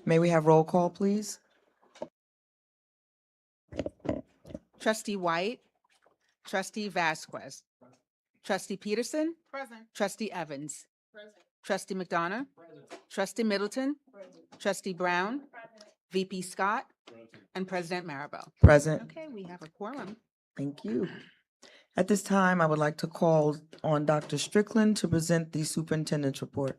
May we have roll call, please? Trustee White, Trustee Vasquez, Trustee Peterson, Trustee Evans, Trustee McDonough, Trustee Middleton, Trustee Brown, VP Scott, and President Maribel. Present. Okay, we have a quorum. Thank you. At this time, I would like to call on Dr. Strickland to present the superintendent's report.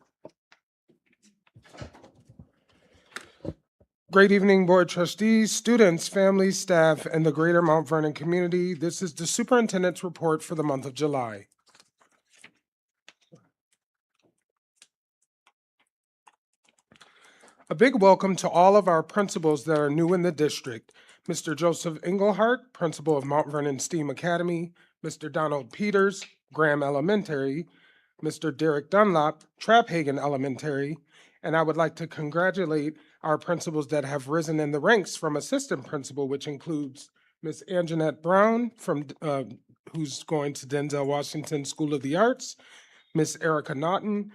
Great evening, Board Trustees, students, families, staff, and the greater Mount Vernon community. This is the Superintendent's Report for the month of July. A big welcome to all of our principals that are new in the district. Mr. Joseph Engelhardt, principal of Mount Vernon STEAM Academy, Mr. Donald Peters, Graham Elementary, Mr. Derek Dunlop, Traphagen Elementary, and I would like to congratulate our principals that have risen in the ranks from assistant principal, which includes Ms. Anjanette Brown, who's going to Denzel Washington School of the Arts, Ms. Erica Naughton,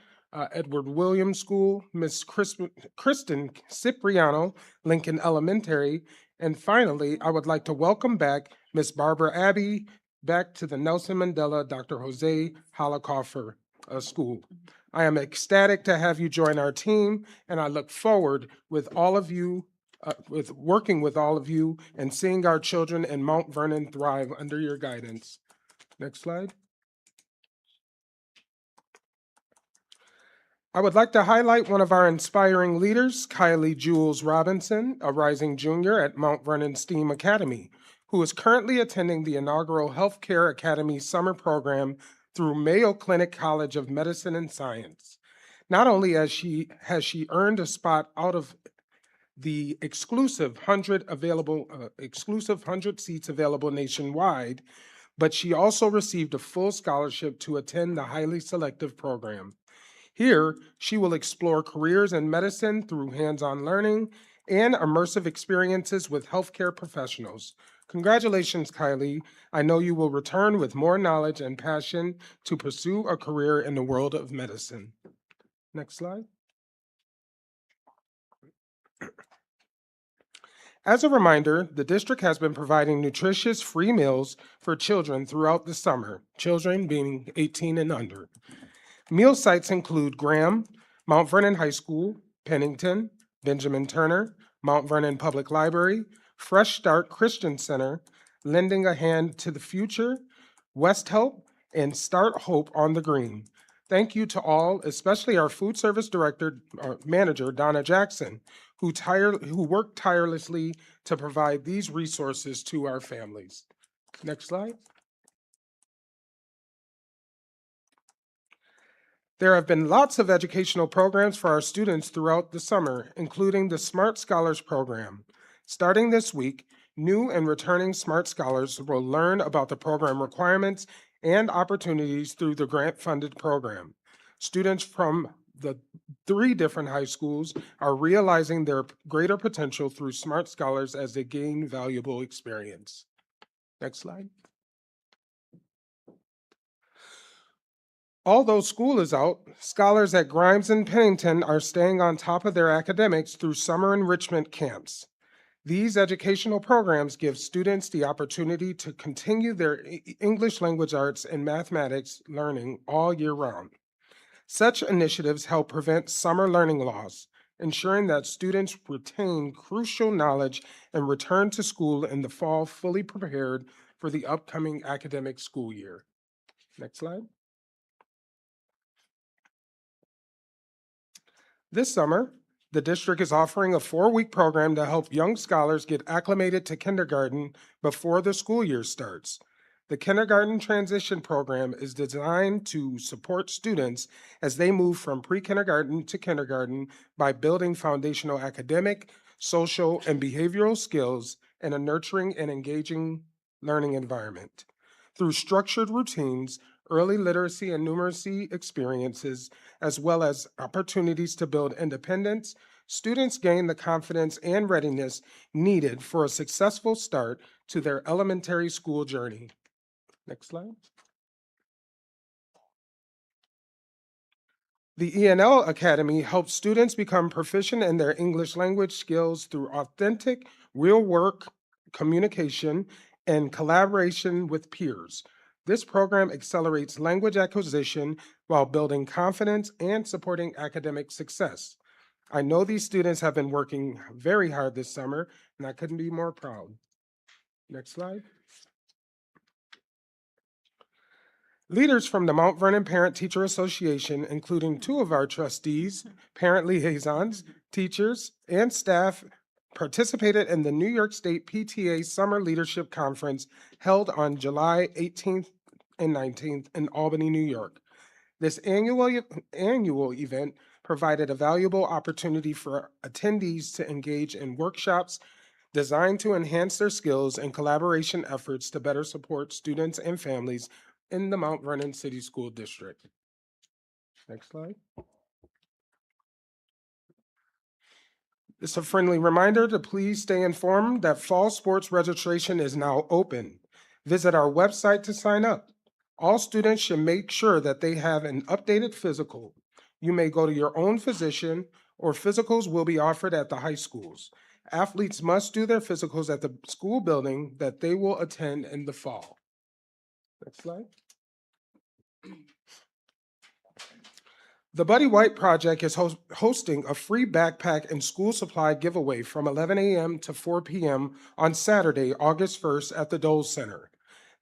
Edward Williams School, Ms. Kristen Cipriano, Lincoln Elementary, and finally, I would like to welcome back Ms. Barbara Abbey back to the Nelson Mandela Dr. Jose Holocaufer School. I am ecstatic to have you join our team, and I look forward with all of you, with working with all of you and seeing our children in Mount Vernon thrive under your guidance. Next slide. I would like to highlight one of our inspiring leaders, Kylie Jules Robinson, a rising junior at Mount Vernon STEAM Academy, who is currently attending the inaugural Healthcare Academy summer program through Mayo Clinic College of Medicine and Science. Not only has she earned a spot out of the exclusive 100 seats available nationwide, but she also received a full scholarship to attend the highly selective program. Here, she will explore careers in medicine through hands-on learning and immersive experiences with healthcare professionals. Congratulations, Kylie. I know you will return with more knowledge and passion to pursue a career in the world of medicine. Next slide. As a reminder, the district has been providing nutritious free meals for children throughout the summer, children being 18 and under. Meal sites include Graham, Mount Vernon High School, Pennington, Benjamin Turner, Mount Vernon Public Library, Fresh Start Christian Center, Lending a Hand to the Future, West Help, and Start Hope on the Green. Thank you to all, especially our food service manager, Donna Jackson, who worked tirelessly to provide these resources to our families. Next slide. There have been lots of educational programs for our students throughout the summer, including the Smart Scholars Program. Starting this week, new and returning Smart Scholars will learn about the program requirements and opportunities through the grant-funded program. Students from the 3 different high schools are realizing their greater potential through Smart Scholars as they gain valuable experience. Next slide. Although school is out, scholars at Grimes and Pennington are staying on top of their academics through summer enrichment camps. These educational programs give students the opportunity to continue their English language arts and mathematics learning all year round. Such initiatives help prevent summer learning loss, ensuring that students retain crucial knowledge and return to school in the fall fully prepared for the upcoming academic school year. Next slide. This summer, the district is offering a 4-week program to help young scholars get acclimated to kindergarten before the school year starts. The Kindergarten Transition Program is designed to support students as they move from pre-kindergarten to kindergarten by building foundational academic, social, and behavioral skills in a nurturing and engaging learning environment. Through structured routines, early literacy and numeracy experiences, as well as opportunities to build independence, students gain the confidence and readiness needed for a successful start to their elementary school journey. Next slide. The ENL Academy helps students become proficient in their English language skills through authentic, real work communication and collaboration with peers. This program accelerates language acquisition while building confidence and supporting academic success. I know these students have been working very hard this summer, and I couldn't be more proud. Next slide. Leaders from the Mount Vernon Parent Teacher Association, including two of our trustees, parent liaisons, teachers, and staff, participated in the New York State PTA Summer Leadership Conference held on July 18th and 19th in Albany, New York. This annual event provided a valuable opportunity for attendees to engage in workshops designed to enhance their skills and collaboration efforts to better support students and families in the Mount Vernon City School District. Next slide. It's a friendly reminder to please stay informed that fall sports registration is now open. Visit our website to sign up. All students should make sure that they have an updated physical. You may go to your own physician, or physicals will be offered at the high schools. Athletes must do their physicals at the school building that they will attend in the fall. Next slide. The Buddy White Project is hosting a free backpack and school supply giveaway from 11 a.m. to 4 p.m. on Saturday, August 1st at the Dole Center.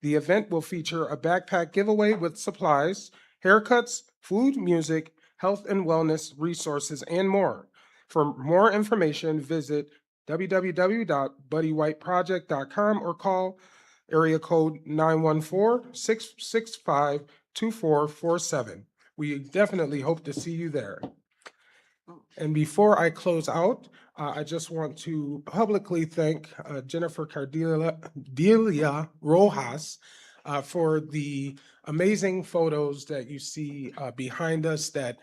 The event will feature a backpack giveaway with supplies, haircuts, food, music, health and wellness resources, and more. For more information, visit www.buddywhiteproject.com or call area code 914-665-2447. We definitely hope to see you there. And before I close out, I just want to publicly thank Jennifer Cardelia Rojas for the amazing photos that you see behind us that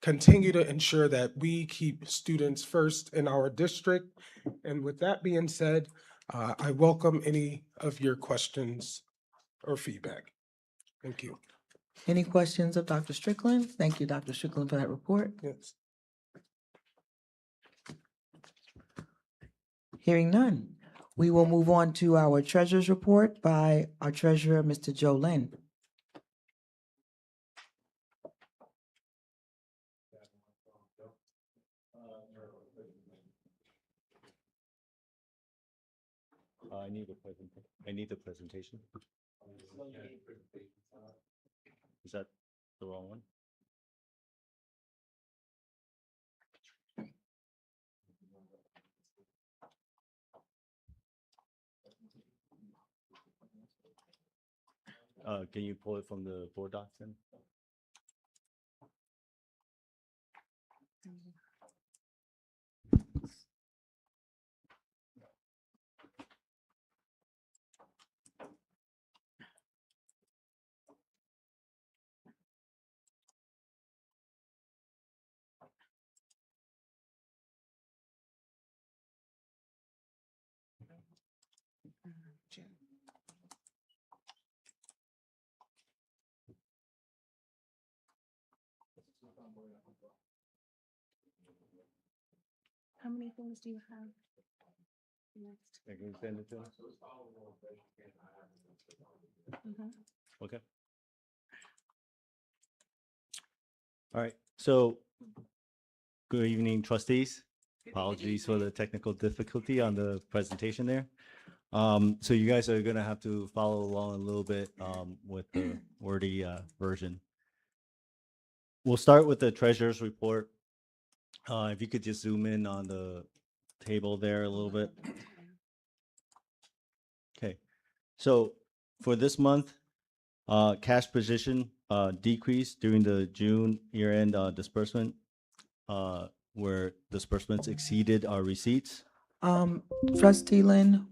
continue to ensure that we keep students first in our district. And with that being said, I welcome any of your questions or feedback. Thank you. Any questions of Dr. Strickland? Thank you, Dr. Strickland, for that report. Yes. Hearing none, we will move on to our treasurer's report by our treasurer, Mr. Joe Lynn. I need the presentation. Is that the wrong one? Can you pull it from the board docs then? How many things do you have? Next. I can send it to us. Okay. All right, so good evening, trustees. Apologies for the technical difficulty on the presentation there. So you guys are gonna have to follow along a little bit with the wordy version. We'll start with the treasurer's report. If you could just zoom in on the table there a little bit. Okay, so for this month, cash position decreased during the June year-end disbursement, where disbursements exceeded our receipts. Trustee Lynn,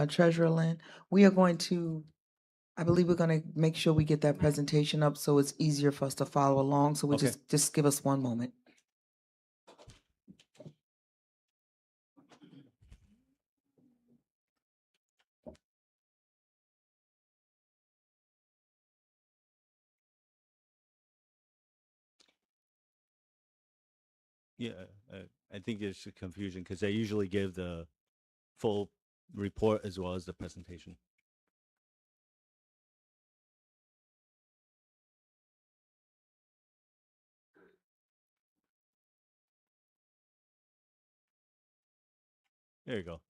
Treasurer Lynn, we are going to, I believe we're going to make sure we get that presentation up so it's easier for us to follow along. So we Okay. just give us one moment. Yeah, I think there's a confusion because they usually give the full report as well as the presentation. There you go.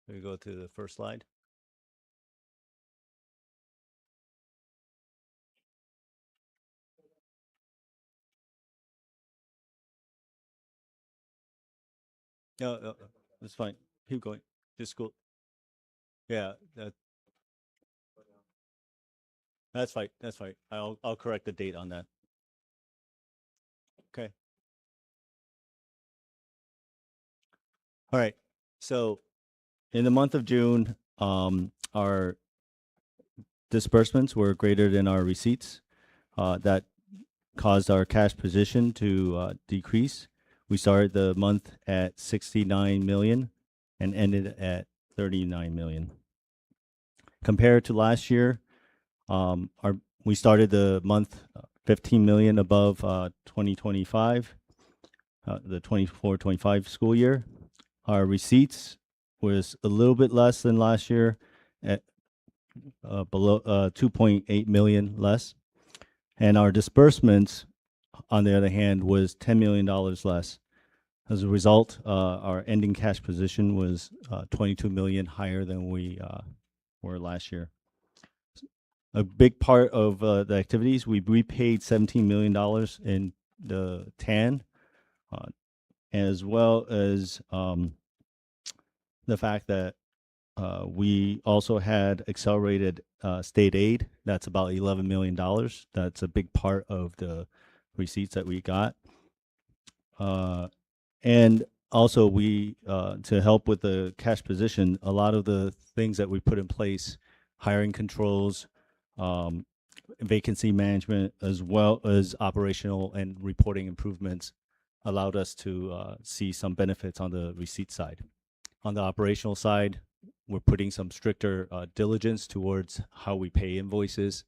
We go to the first slide. No, that's fine. Keep going. Just go. Yeah, that's fine. That's fine. I'll correct the date on that. Okay. All right. So in the month of June, our disbursements were greater than our receipts. That caused our cash position to decrease. We started the month at 69 million and ended at 39 million. Compared to last year, we started the month 15 million above 2025, the 24-25 school year. Our receipts was a little bit less than last year at below 2.8 million less. And our disbursements, on the other hand, was $10 million less. As a result, our ending cash position was 22 million higher than we were last year. A big part of the activities, we repaid $17 million in the TAN, as well as the fact that we also had accelerated state aid. That's about $11 million. That's a big part of the receipts that we got. And also we, to help with the cash position, a lot of the things that we put in place, hiring controls, vacancy management, as well as operational and reporting improvements, allowed us to see some benefits on the receipt side. On the operational side, we're putting some stricter diligence towards how we pay invoices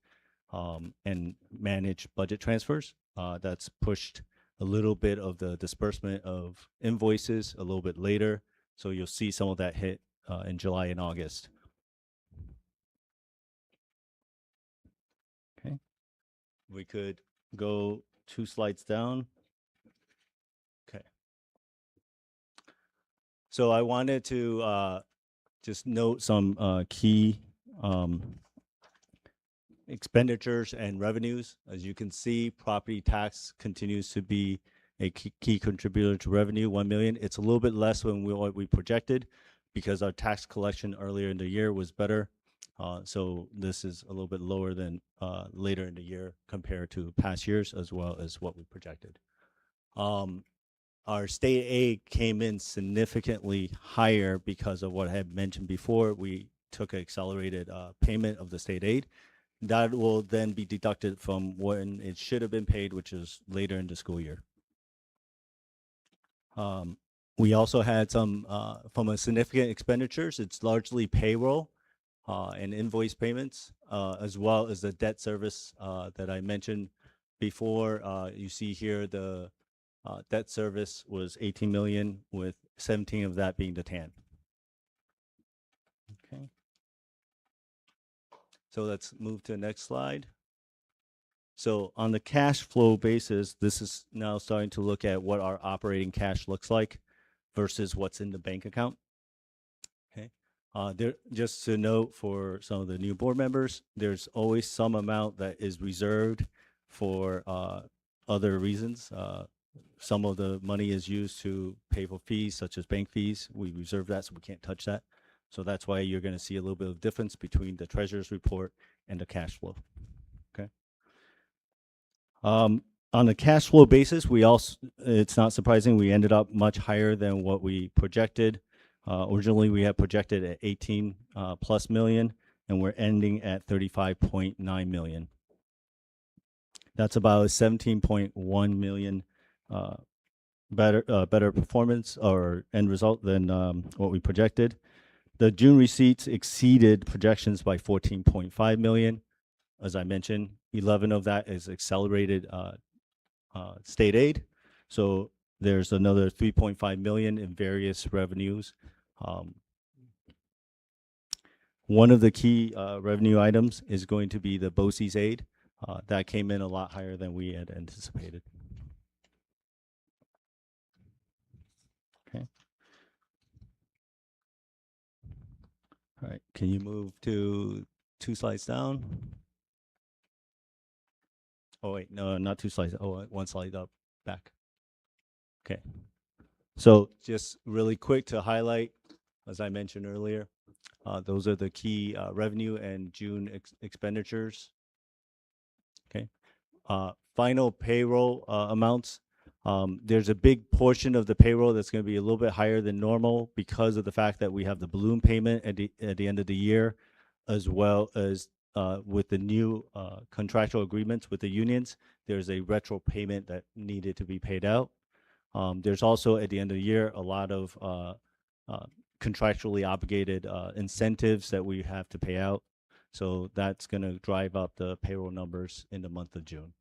and manage budget transfers. That's pushed a little bit of the disbursement of invoices a little bit later. So you'll see some of that hit in July and August. Okay. We could go 2 slides down. Okay. So I wanted to just note some key expenditures and revenues. As you can see, property tax continues to be a key contributor to revenue, 1 million. It's a little bit less than what we projected because our tax collection earlier in the year was better. So this is a little bit lower than later in the year compared to past years, as well as what we projected. Our state aid came in significantly higher because of what I had mentioned before. We took an accelerated payment of the state aid. That will then be deducted from when it should have been paid, which is later in the school year. We also had some from a significant expenditures. It's largely payroll and invoice payments, as well as the debt service that I mentioned before. You see here the debt service was 18 million, with 17 of that being the TAN. Okay. So let's move to the next slide. So on the cash flow basis, this is now starting to look at what our operating cash looks like versus what's in the bank account. Okay. There, just to note for some of the new board members, there's always some amount that is reserved for other reasons. Some of the money is used to pay for fees, such as bank fees. We reserve that, so we can't touch that. So that's why you're going to see a little bit of difference between the treasurer's report and the cash flow. Okay. On the cash flow basis, we also, it's not surprising, we ended up much higher than what we projected. Originally, we had projected at 18 plus million, and we're ending at 35.9 million. That's about 17.1 million better performance or end result than what we projected. The June receipts exceeded projections by 14.5 million. As I mentioned, 11 of that is accelerated state aid. So there's another 3.5 million in various revenues. One of the key revenue items is going to be the BOCES aid. That came in a lot higher than we had anticipated. Okay. All right. Can you move to 2 slides down? Oh, wait. No, not 2 slides. Oh, 1 slide up, back. Okay. So just really quick to highlight, as I mentioned earlier, those are the key revenue and June expenditures. Okay. Final payroll amounts. There's a big portion of the payroll that's going to be a little bit higher than normal because of the fact that we have the balloon payment at the end of the year, as well as with the new contractual agreements with the unions, there's a retro payment that needed to be paid out. There's also at the end of the year a lot of contractually obligated incentives that we have to pay out. So that's going to drive up the payroll numbers in the month of June.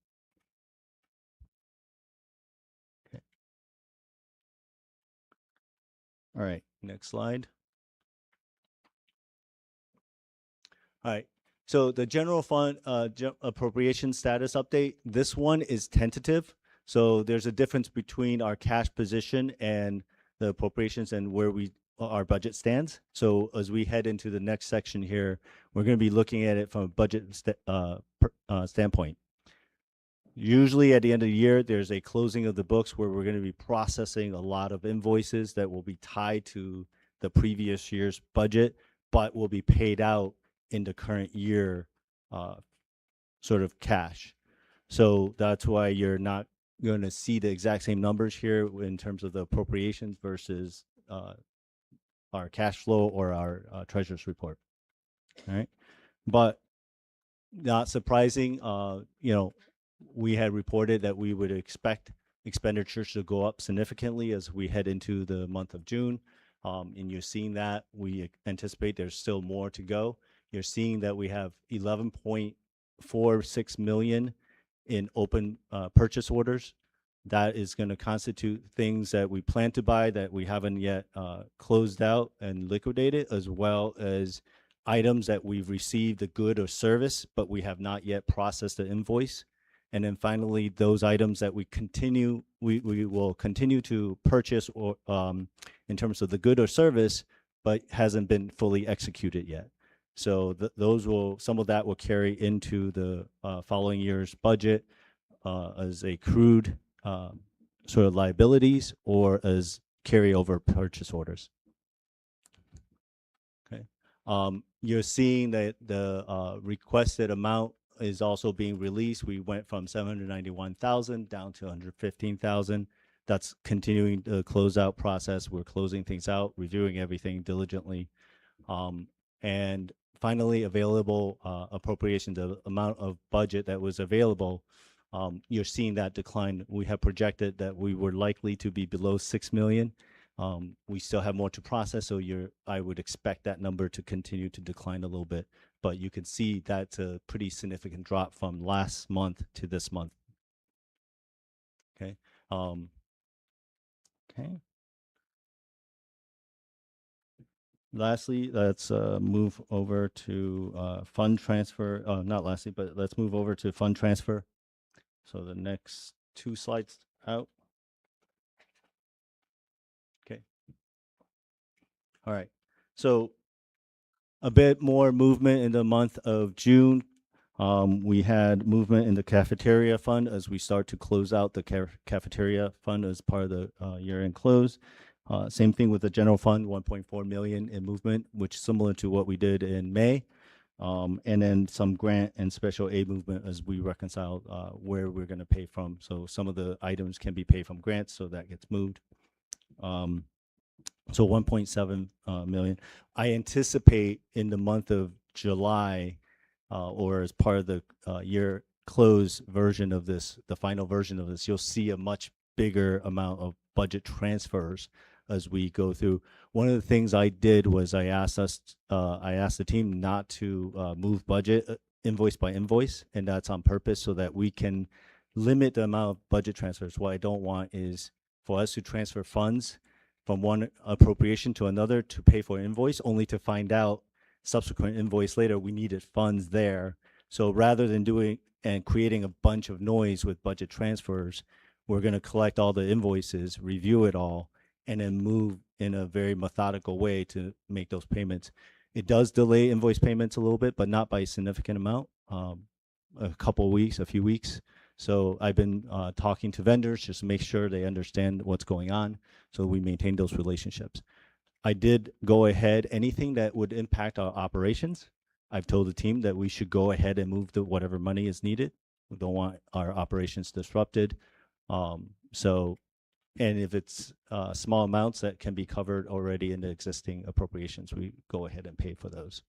Okay. All right, next slide. All right. So the general fund appropriation status update, this one is tentative. So there's a difference between our cash position and the appropriations and where our budget stands. So as we head into the next section here, we're going to be looking at it from a budget standpoint. Usually at the end of the year, there's a closing of the books where we're going to be processing a lot of invoices that will be tied to the previous year's budget, but will be paid out in the current year sort of cash. So that's why you're not going to see the exact same numbers here in terms of the appropriations versus our cash flow or our treasurer's report. All right. But not surprising, you know, we had reported that we would expect expenditures to go up significantly as we head into the month of June. And you're seeing that. We anticipate there's still more to go. You're seeing that we have 11.46 million in open purchase orders. That is going to constitute things that we plan to buy that we haven't yet closed out and liquidated, as well as items that we've received a good or service, but we have not yet processed the invoice. And then finally, those items that we will continue to purchase or in terms of the good or service, but hasn't been fully executed yet. So some of that will carry into the following year's budget as accrued sort of liabilities or as carryover purchase orders. Okay. You're seeing that the requested amount is also being released. We went from 791,000 down to 115,000. That's continuing the closeout process. We're closing things out, reviewing everything diligently. And finally, available appropriation, the amount of budget that was available, you're seeing that decline. We have projected that we were likely to be below 6 million. We still have more to process, so I would expect that number to continue to decline a little bit. But you can see that's a pretty significant drop from last month to this month. Okay. Okay. Lastly, let's move over to fund transfer. Not lastly, but let's move over to fund transfer. So the next 2 slides out. Okay. All right. So a bit more movement in the month of June. We had movement in the cafeteria fund as we start to close out the cafeteria fund as part of the year-end close. Same thing with the general fund, 1.4 million in movement, which is similar to what we did in May. And then some grant and special aid movement as we reconcile where we're going to pay from. So some of the items can be paid from grants, so that gets moved. So 1.7 million. I anticipate in the month of July, or as part of the year close version of this, the final version of this, you'll see a much bigger amount of budget transfers as we go through. One of the things I did was I asked the team not to move budget invoice by invoice, and that's on purpose so that we can limit the amount of budget transfers. What I don't want is for us to transfer funds from one appropriation to another to pay for an invoice, only to find out subsequent invoice later we needed funds there. So rather than doing and creating a bunch of noise with budget transfers, we're going to collect all the invoices, review it all, and then move in a very methodical way to make those payments. It does delay invoice payments a little bit, but not by a significant amount, a couple of weeks, a few weeks. So I've been talking to vendors just to make sure they understand what's going on, so we maintain those relationships. I did go ahead, anything that would impact our operations, I've told the team that we should go ahead and move whatever money is needed. We don't want our operations disrupted. And if it's small amounts that can be covered already in the existing appropriations, we go ahead and pay for those.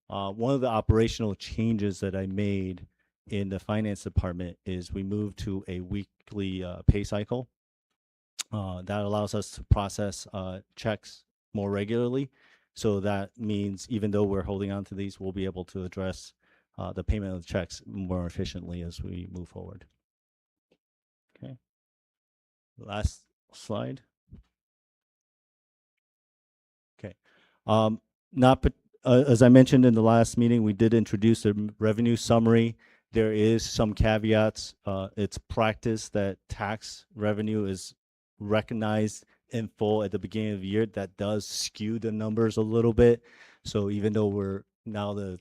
One of the operational changes that I made in the finance department is we moved to a weekly pay cycle. That allows us to process checks more regularly. So that means even though we're holding on to these, we'll be able to address the payment of the checks more efficiently as we move forward. Okay. Last slide. Okay. As I mentioned in the last meeting, we did introduce a revenue summary. There is some caveats. It's practice that tax revenue is recognized in full at the beginning of the year. That does skew the numbers a little bit. So even though we're now the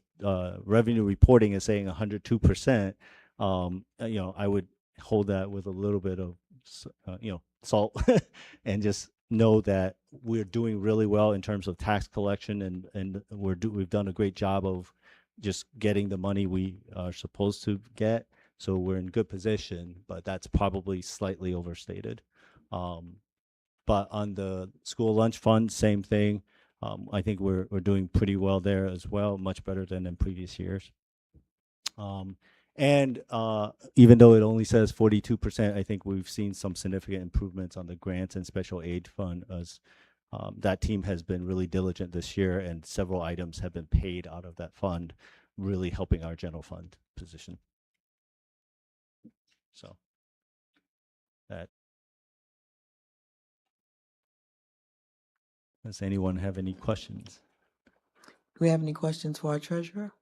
revenue reporting is saying 102%, I would hold that with a little bit of salt and just know that we're doing really well in terms of tax collection, and we've done a great job of just getting the money we are supposed to get. So we're in good position, but that's probably slightly overstated. But on the school lunch fund, same thing. I think we're doing pretty well there as well, much better than in previous years. And even though it only says 42%, I think we've seen some significant improvements on the grants and special aid fund, as that team has been really diligent this year, and several items have been paid out of that fund, really helping our general fund position. So that. Does anyone have any questions? Do we have any questions for our treasurer?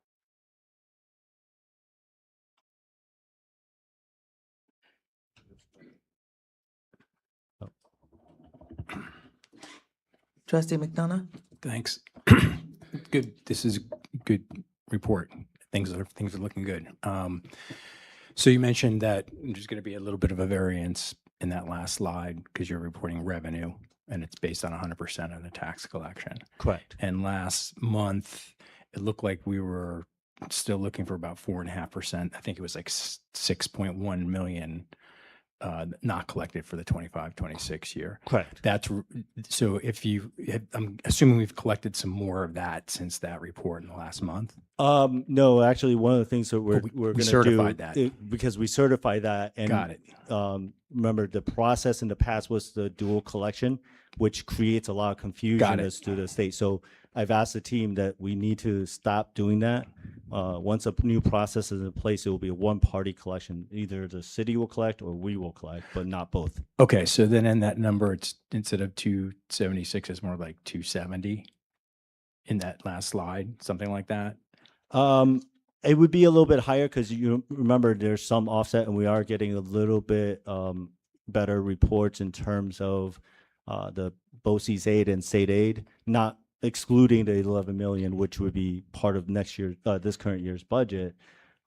Trustee McDonough? Thanks. Good. This is a good report. Things are looking good. So you mentioned that there's going to be a little bit of a variance in that last slide because you're reporting revenue and it's based on 100% of the tax collection. Correct. And last month, it looked like we were still looking for about 4.5%. I think it was like 6.1 million not collected for the 25-26 year. Correct. So I'm assuming we've collected some more of that since that report in the last month. No, actually, one of the things that we're going to do, certified that. Because we certify that. And Got it. Remember, the process in the past was the dual collection, which creates a lot of confusion as to the state. So I've asked the team that we need to stop doing that. Once a new process is in place, it will be a one-party collection. Either the city will collect or we will collect, but not both. Okay, so then in that number, it's instead of 276, it's more like 270 in that last slide, something like that. It would be a little bit higher because you remember there's some offset, and we are getting a little bit better reports in terms of the BOCES aid and state aid, not excluding the 11 million, which would be part of this current year's budget.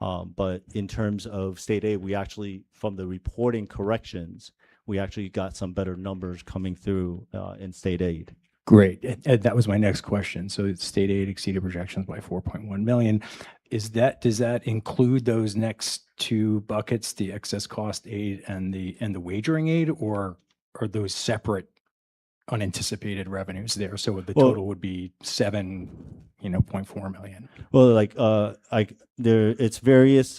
But in terms of state aid, we actually, from the reporting corrections, we actually got some better numbers coming through in state aid. Great. And that was my next question. So state aid exceeded projections by 4.1 million. Does that include those next two buckets, the excess cost aid and the wagering aid, or are those separate unanticipated revenues there? So the total would be 7.4 million. Well, it's various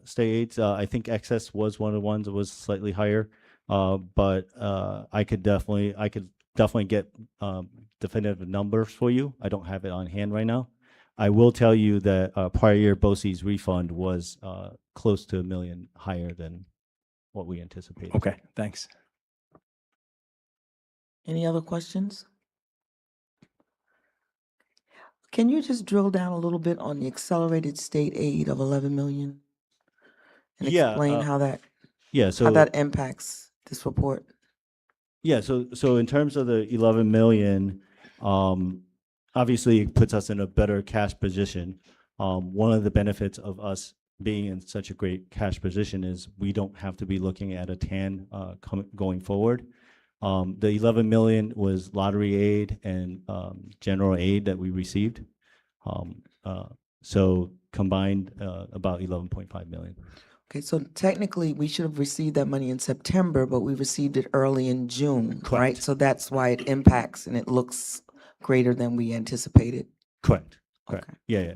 state aids. I think excess was one of the ones that was slightly higher, but I could definitely get definitive numbers for you. I don't have it on hand right now, I will tell you that prior year BOCES refund was close to $1 million higher than what we anticipated. Okay, thanks. Any other questions? Can you just drill down a little bit on the accelerated state aid of 11 million? And Yeah, explain how that Yeah, so impacts this report? Yeah, so in terms of the 11 million, obviously it puts us in a better cash position. One of the benefits of us being in such a great cash position is we don't have to be looking at a TAN going forward. The 11 million was lottery aid and general aid that we received. So combined about 11.5 million. Okay, so technically, we should have received that money in September, but we received it early in June, right? Correct. So that's why it impacts and it looks greater than we anticipated. Correct. Okay. Yeah.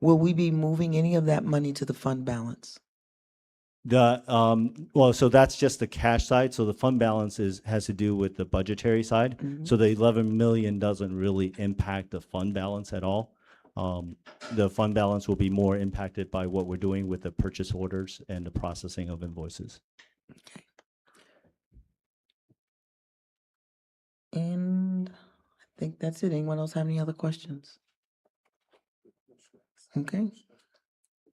Will we be moving any of that money to the fund balance? Well, so that's just the cash side. So the fund balance has to do with the budgetary side. So the 11 million doesn't really impact the fund balance at all. The fund balance will be more impacted by what we're doing with the purchase orders and the processing of invoices. And I think that's it. Anyone else have any other questions? Okay,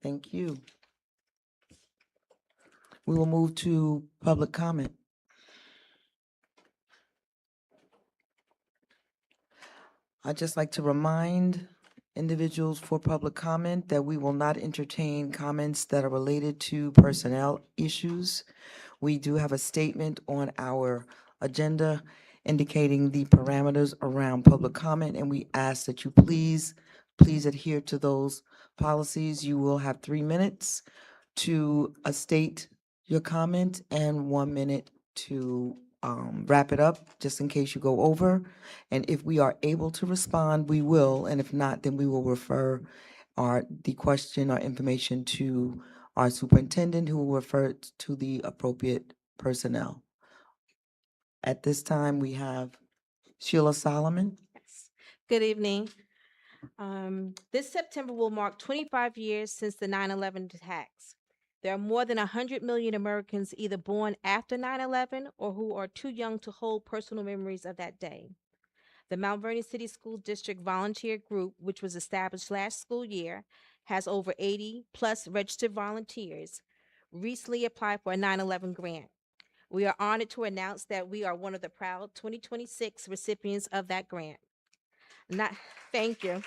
thank you. We will move to public comment. I'd just like to remind individuals for public comment that we will not entertain comments that are related to personnel issues. We do have a statement on our agenda indicating the parameters around public comment, and we ask that you please adhere to those policies. You will have 3 minutes to state your comment and 1 minute to wrap it up, just in case you go over. And if we are able to respond, we will, and if not, then we will refer the question or information to our superintendent, who will refer it to the appropriate personnel. At this time, we have Sheila Solomon. Good evening. This September will mark 25 years since the 9/11 attacks. There are more than 100 million Americans either born after 9/11 or who are too young to hold personal memories of that day. The Mount Vernon City School District Volunteer Group, which was established last school year, has over 80 plus registered volunteers, recently applied for a 9/11 grant. We are honored to announce that we are one of the proud 2026 recipients of that grant. Thank you.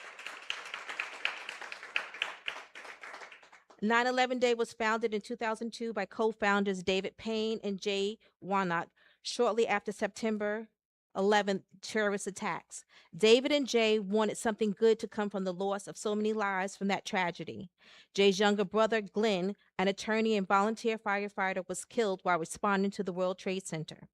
9/11 Day was founded in 2002 by co-founders David Payne and Jay Warnock shortly after September 11th terrorist attacks. David and Jay wanted something good to come from the loss of so many lives from that tragedy. Jay's younger brother, Glenn, an attorney and volunteer firefighter, was killed while responding to the World Trade Center.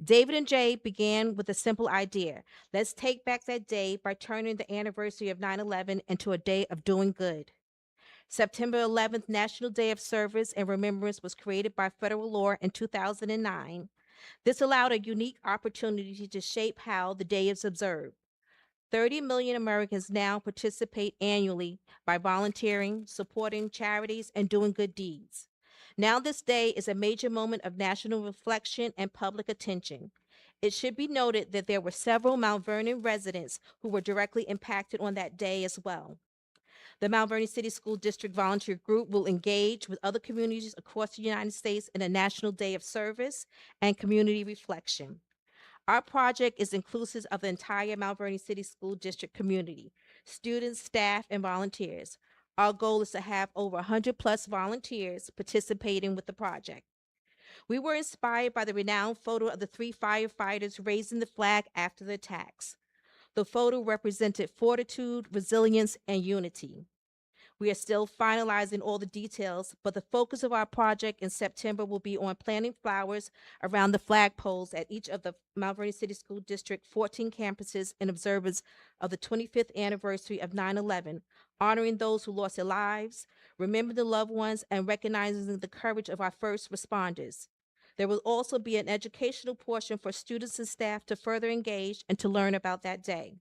David and Jay began with a simple idea. Let's take back that day by turning the anniversary of 9/11 into a day of doing good. September 11th, National Day of Service and Remembrance, was created by federal law in 2009. This allowed a unique opportunity to shape how the day is observed. 30 million Americans now participate annually by volunteering, supporting charities, and doing good deeds. Now this day is a major moment of national reflection and public attention. It should be noted that there were several Mount Vernon residents who were directly impacted on that day as well. The Mount Vernon City School District Volunteer Group will engage with other communities across the United States in a National Day of Service and community reflection. Our project is inclusive of the entire Mount Vernon City School District community, students, staff, and volunteers. Our goal is to have over 100 plus volunteers participating with the project. We were inspired by the renowned photo of the 3 firefighters raising the flag after the attacks. The photo represented fortitude, resilience, and unity. We are still finalizing all the details, but the focus of our project in September will be on planting flowers around the flagpoles at each of the Mount Vernon City School District 14 campuses in observance of the 25th anniversary of 9/11, honoring those who lost their lives, remembering the loved ones, and recognizing the courage of our first responders. There will also be an educational portion for students and staff to further engage and to learn about that day.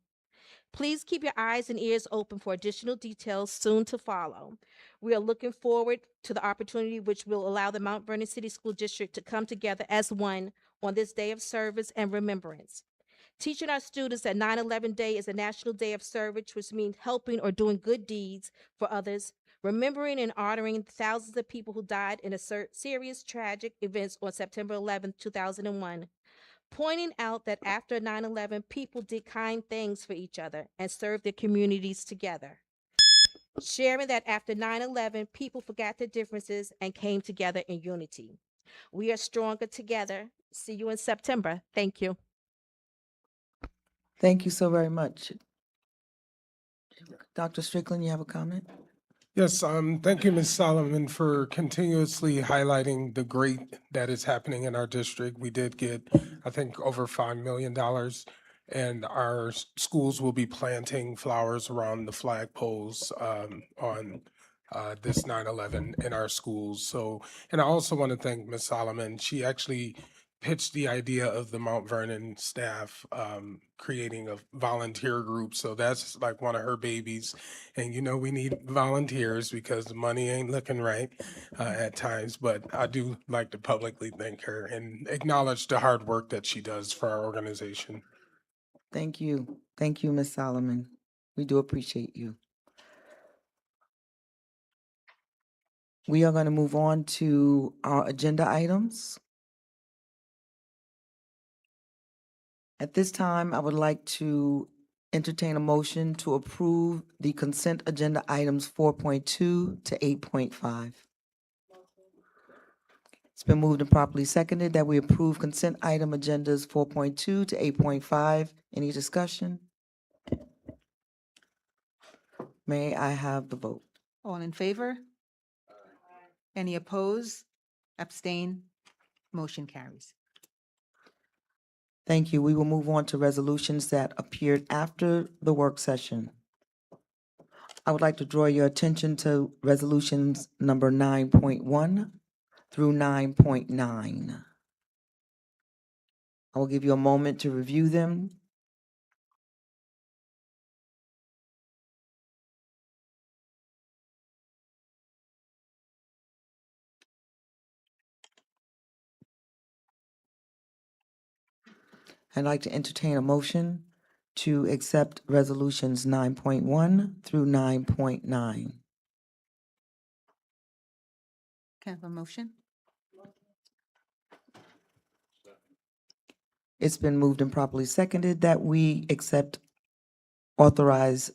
Please keep your eyes and ears open for additional details soon to follow. We are looking forward to the opportunity which will allow the Mount Vernon City School District to come together as one on this day of service and remembrance. Teaching our students that 9/11 Day is a national day of service, which means helping or doing good deeds for others, remembering and honoring thousands of people who died in a serious tragic events on September 11th, 2001. Pointing out that after 9/11, people did kind things for each other and served their communities together. Sharing that after 9/11, people forgot their differences and came together in unity. We are stronger together. See you in September. Thank you. Thank you so very much. Dr. Strickland, you have a comment? Yes, thank you, Ms. Solomon, for continuously highlighting the great that is happening in our district. We did get, I think, over $5 million, and our schools will be planting flowers around the flagpoles on this 9/11 in our schools. So, and I also want to thank Ms. Solomon. She actually pitched the idea of the Mount Vernon staff creating a volunteer group. So that's like one of her babies. And you know, we need volunteers because the money ain't looking right at times. But I do like to publicly thank her and acknowledge the hard work that she does for our organization. Thank you. Thank you, Ms. Solomon. We do appreciate you. We are going to move on to our agenda items. At this time, I would like to entertain a motion to approve the consent agenda items 4.2 to 8.5. It's been moved and properly seconded that we approve consent item agendas 4.2 to 8.5. Any discussion? May I have the vote? All in favor? Any opposed? Abstain? Motion carries. Thank you. We will move on to resolutions that appeared after the work session. I would like to draw your attention to resolutions number 9.1 through 9.9. I will give you a moment to review them. I'd like to entertain a motion to accept resolutions 9.1 through 9.9. Can I have a motion? It's been moved and properly seconded that we authorize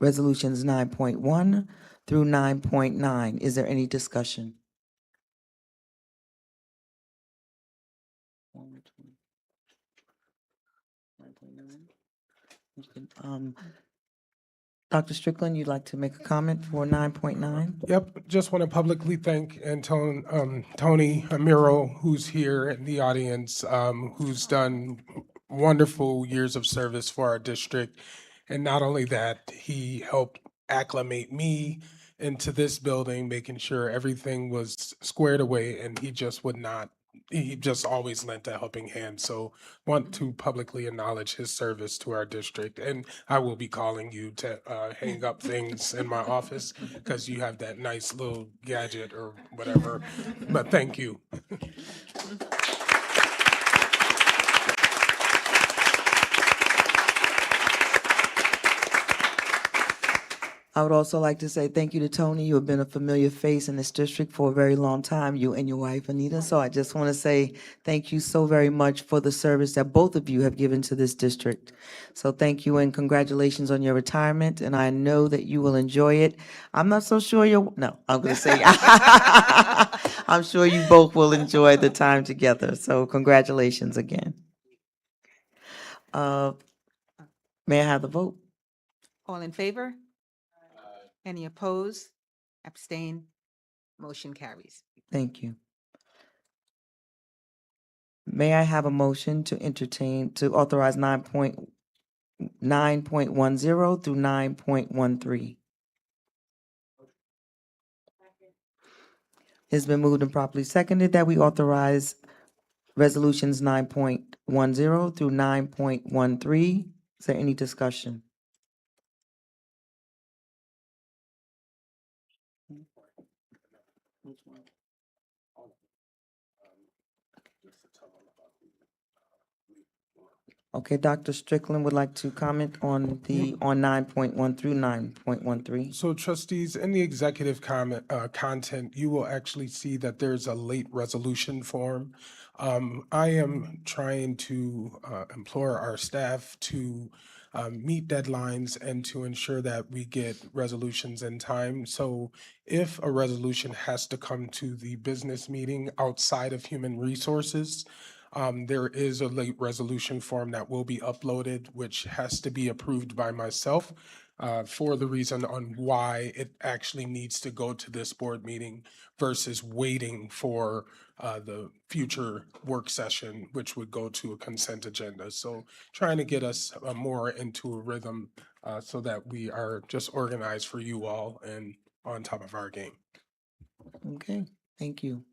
resolutions 9.1 through 9.9. Is there any discussion? Dr. Strickland, you'd like to make a comment for 9.9? Yep, just want to publicly thank Tony Amiro, who's here in the audience, who's done wonderful years of service for our district. And not only that, he helped acclimate me into this building, making sure everything was squared away, and he just always lent a helping hand. So want to publicly acknowledge his service to our district. And I will be calling you to hang up things in my office because you have that nice little gadget or whatever. But thank you. I would also like to say thank you to Tony. You have been a familiar face in this district for a very long time, you and your wife, Anita. So I just want to say thank you so very much for the service that both of you have given to this district. So thank you and congratulations on your retirement, and I know that you will enjoy it. I'm not so sure no, I'm going to say, I'm sure you both will enjoy the time together. So congratulations again. May I have the vote? All in favor? Any opposed? Abstain? Motion carries. Thank you. May I have a motion to authorize 9.10 through 9.13? It's been moved and properly seconded that we authorize resolutions 9.10 through 9.13. Is there any discussion? Okay, Dr. Strickland would like to comment on on 9.1 through 9.13. So trustees, in the executive content, you will actually see that there's a late resolution form. I am trying to implore our staff to meet deadlines and to ensure that we get resolutions in time. So if a resolution has to come to the business meeting outside of human resources, there is a late resolution form that will be uploaded, which has to be approved by myself for the reason on why it actually needs to go to this board meeting versus waiting for the future work session, which would go to a consent agenda. So trying to get us more into a rhythm so that we are just organized for you all and on top of our game. Okay, thank you.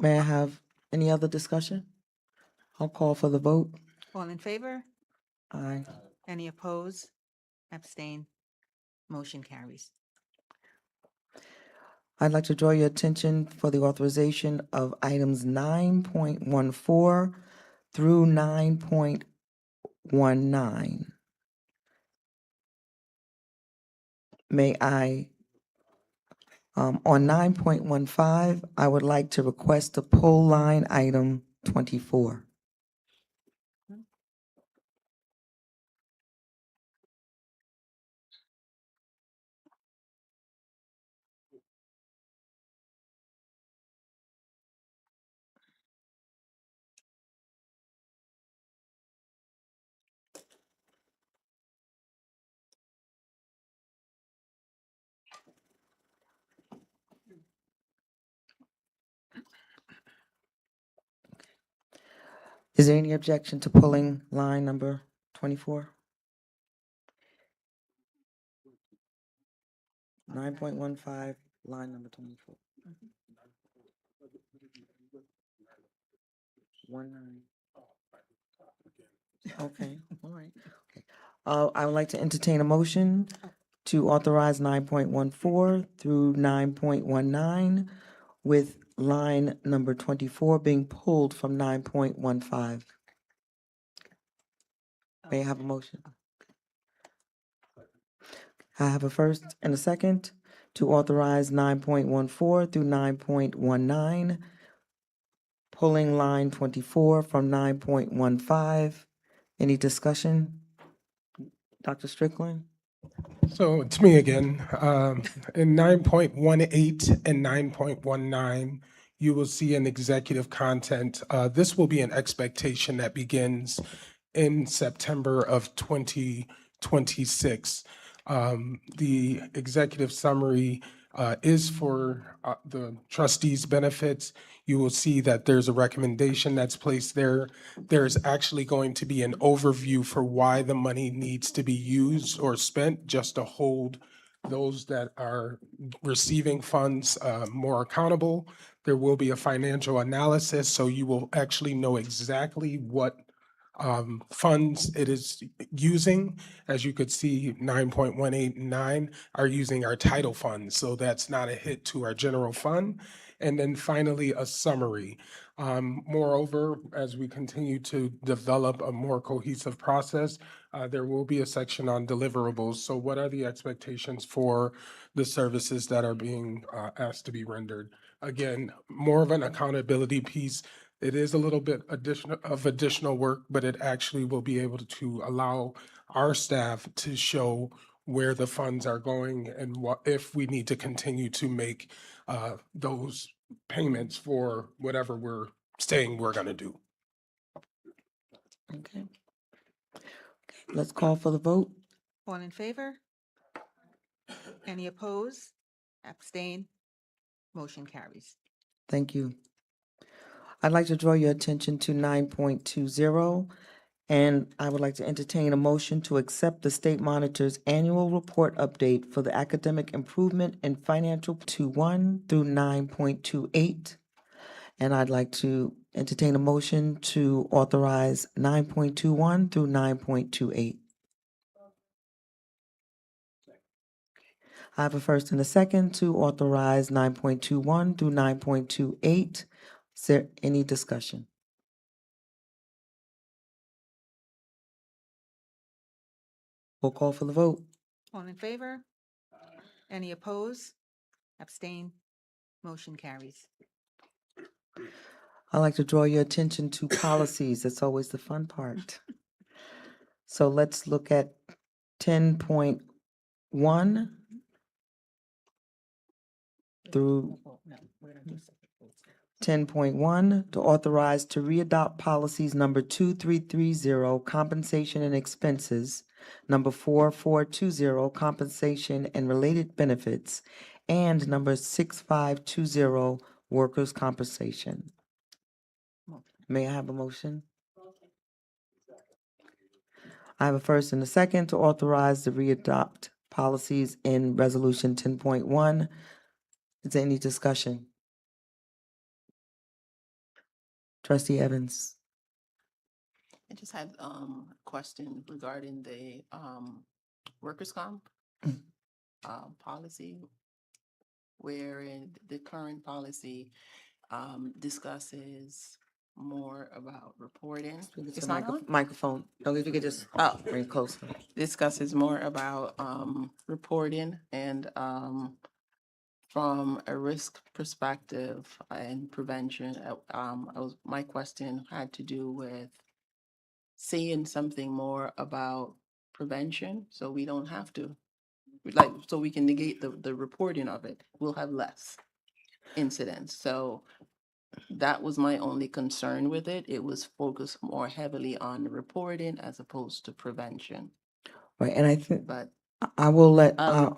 May I have any other discussion? I'll call for the vote. All in favor? Aye. Any opposed? Abstain? Motion carries. I'd like to draw your attention for the authorization of items 9.14 through 9.19. May I, on 9.15, I would like to request to pull line item 24. Is there any objection to pulling line number 24? 9.15, line number 24. 19. Okay, all right. Okay. I would like to entertain a motion to authorize 9.14 through 9.19 with line number 24 being pulled from 9.15. May I have a motion? I have a first and a second to authorize 9.14 through 9.19, pulling line 24 from 9.15. Any discussion? Dr. Strickland? So it's me again. In 9.18 and 9.19, you will see an executive content. This will be an expectation that begins in September of 2026. The executive summary is for the trustees' benefits. You will see that there's a recommendation that's placed there. There's actually going to be an overview for why the money needs to be used or spent, just to hold those that are receiving funds more accountable. There will be a financial analysis, so you will actually know exactly what funds it is using. As you could see, 9.18 and 9 are using our title funds, so that's not a hit to our general fund. And then finally, a summary. Moreover, as we continue to develop a more cohesive process, there will be a section on deliverables. So what are the expectations for the services that are being asked to be rendered? Again, more of an accountability piece. It is a little bit additional work, but it actually will be able to allow our staff to show where the funds are going and what, if we need to continue to make those payments for whatever we're saying we're gonna do. Okay. Let's call for the vote. All in favor? Any opposed? Abstain? Motion carries. Thank you. I'd like to draw your attention to 9.20, and I would like to entertain a motion to accept the state monitor's annual report update for the academic improvement and financial 21 through 9.28. And I'd like to entertain a motion to authorize 9.21 through 9.28. I have a first and a second to authorize 9.21 through 9.28. Is there any discussion? We'll call for the vote. All in favor? Any opposed? Abstain? Motion carries. I'd like to draw your attention to policies. That's always the fun part. So let's look at 10.1 through 10.1 to authorize to readopt policies number 2330, compensation and expenses, number 4420, compensation and related benefits, and number 6520, workers' compensation. May I have a motion? I have a first and a second to authorize the readopt policies in Resolution 10.1. Is there any discussion? Trustee Evans? I just had a question regarding the workers' comp Mm. policy, wherein the current policy discusses more about reporting. It's not on? Microphone. No, if you could just Oh. bring it closer. Discusses more about reporting and from a risk perspective and prevention. My question had to do with saying something more about prevention, so we don't have to, like, so we can negate the reporting of it. We'll have less incidents. So that was my only concern with it. It was focused more heavily on reporting as opposed to prevention. Right, and I think But I will let Um,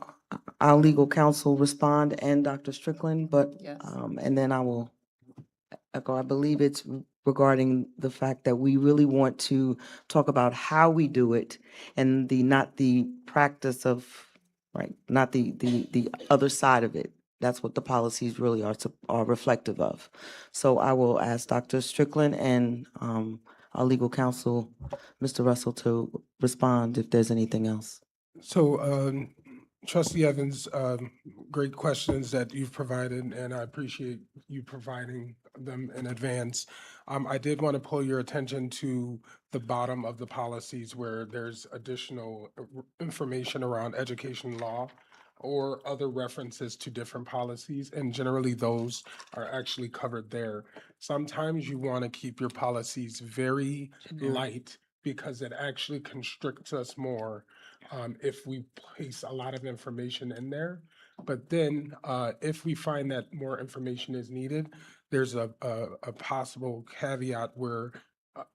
our legal counsel respond and Dr. Strickland, but, Yes. and then I will echo, I believe it's regarding the fact that we really want to talk about how we do it and not the practice of, right, not the other side of it. That's what the policies really are reflective of. So I will ask Dr. Strickland and, our legal counsel, Mr. Russell, to respond if there's anything else. So, Trustee Evans, great questions that you've provided, and I appreciate you providing them in advance. I did want to pull your attention to the bottom of the policies where there's additional information around education law or other references to different policies, and generally those are actually covered there. Sometimes you want to keep your policies very light because it actually constricts us more if we place a lot of information in there. But then, if we find that more information is needed, there's a possible caveat where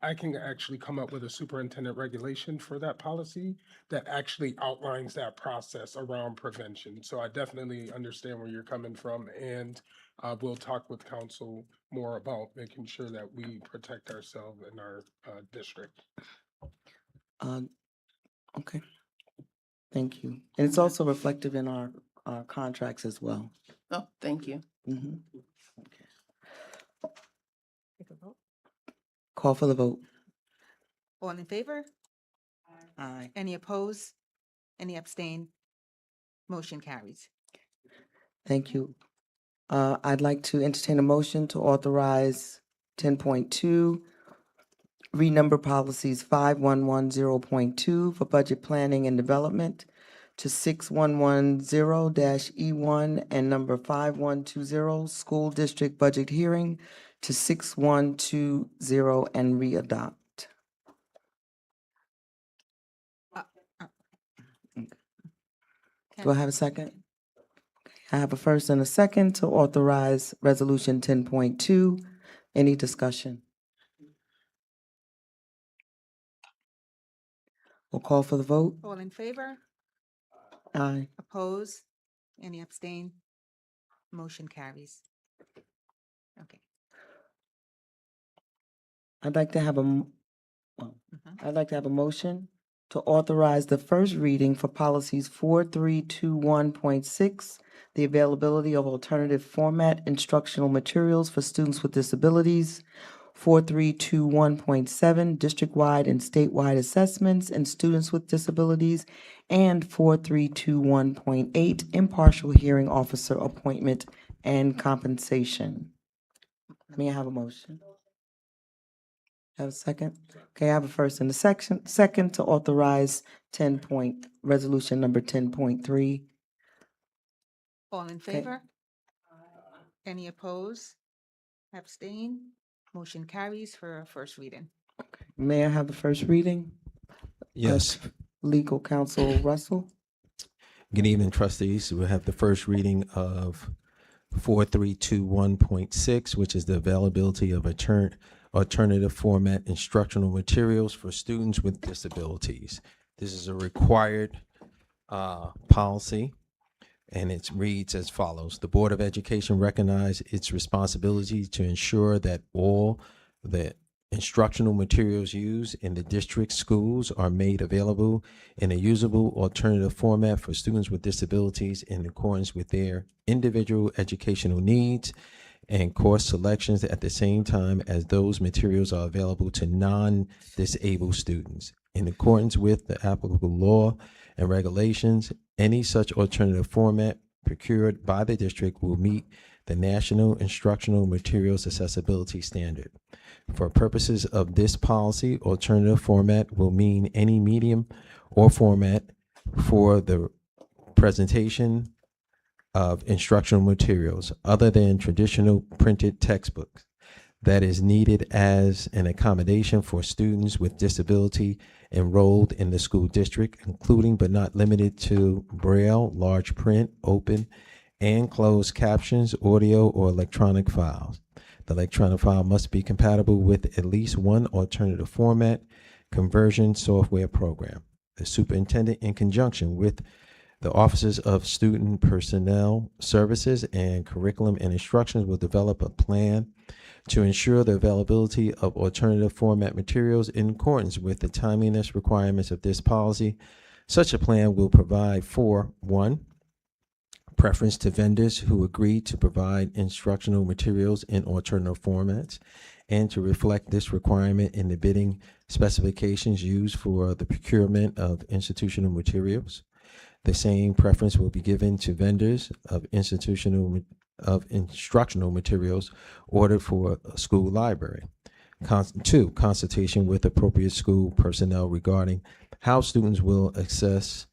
I can actually come up with a superintendent regulation for that policy that actually outlines that process around prevention. So I definitely understand where you're coming from, and we'll talk with council more about making sure that we protect ourselves in our district. Okay. Thank you. And it's also reflective in our contracts as well. Oh, thank you. Mhm. Call for the vote. All in favor? Aye. Any opposed? Any abstain? Motion carries. Thank you. I'd like to entertain a motion to authorize 10.2, renumber policies 5110.2 for budget planning and development to 6110-E1 and number 5120, school district budget hearing to 6120 and readopt. Do I have a second? I have a first and a second to authorize Resolution 10.2. Any discussion? We'll call for the vote. All in favor? Aye. Oppose? Any abstain? Motion carries. Okay. I'd like to have Mhm. a motion to authorize the first reading for policies 4321.6, the availability of alternative format instructional materials for students with disabilities, 4321.7, district-wide and statewide assessments and students with disabilities, and 4321.8, impartial hearing officer appointment and compensation. May I have a motion? Have a second? Okay, I have a first and a second to authorize resolution number 10.3. All in favor? Any opposed? Abstain? Motion carries for first reading. May I have the first reading? Yes. Legal counsel Russell. Good evening, trustees. We have the first reading of 4321.6, which is the availability of alternative format instructional materials for students with disabilities. This is a required policy, and it reads as follows. The Board of Education recognizes its responsibility to ensure that all the instructional materials used in the district schools are made available in a usable alternative format for students with disabilities in accordance with their individual educational needs and course selections at the same time as those materials are available to non-disabled students. In accordance with the applicable law and regulations, any such alternative format procured by the district will meet the National Instructional Materials Accessibility Standard. For purposes of this policy, alternative format will mean any medium or format for the presentation of instructional materials other than traditional printed textbooks that is needed as an accommodation for students with disability enrolled in the school district, including but not limited to Braille, large print, open and closed captions, audio, or electronic files. The electronic file must be compatible with at least one alternative format conversion software program. The superintendent, in conjunction with the Offices of Student Personnel Services and Curriculum and Instructions, will develop a plan to ensure the availability of alternative format materials in accordance with the timeliness requirements of this policy. Such a plan will provide for, 1, preference to vendors who agree to provide instructional materials in alternative formats and to reflect this requirement in the bidding specifications used for the procurement of institutional materials. The same preference will be given to vendors of instructional materials ordered for a school library. 2, consultation with appropriate school personnel regarding how students will access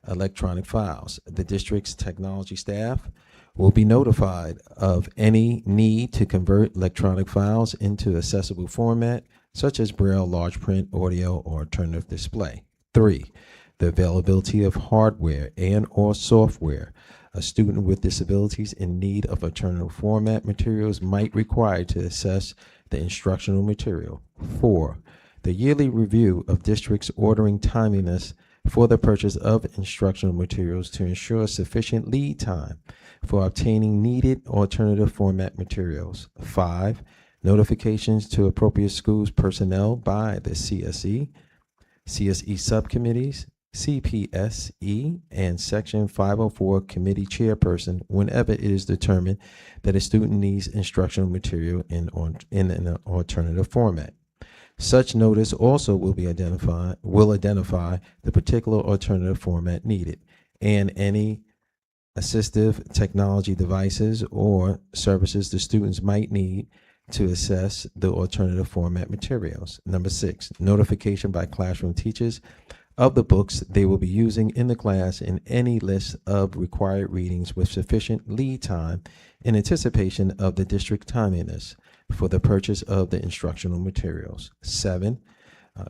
electronic files. The district's technology staff will be notified of any need to convert electronic files into accessible format, such as Braille, large print, audio, or alternative display. 3, the availability of hardware and or software a student with disabilities in need of alternative format materials might require to assess the instructional material. 4, the yearly review of districts' ordering timeliness for the purchase of instructional materials to ensure sufficient lead time for obtaining needed alternative format materials. 5, notifications to appropriate schools personnel by the CSE subcommittees, CPSE, and Section 504 committee chairperson whenever it is determined that a student needs instructional material in an alternative format. Such notice also will identify the particular alternative format needed and any assistive technology devices or services the students might need to assess the alternative format materials. 6, notification by classroom teachers of the books they will be using in the class and any list of required readings with sufficient lead time in anticipation of the district timeliness for the purchase of the instructional materials. 7,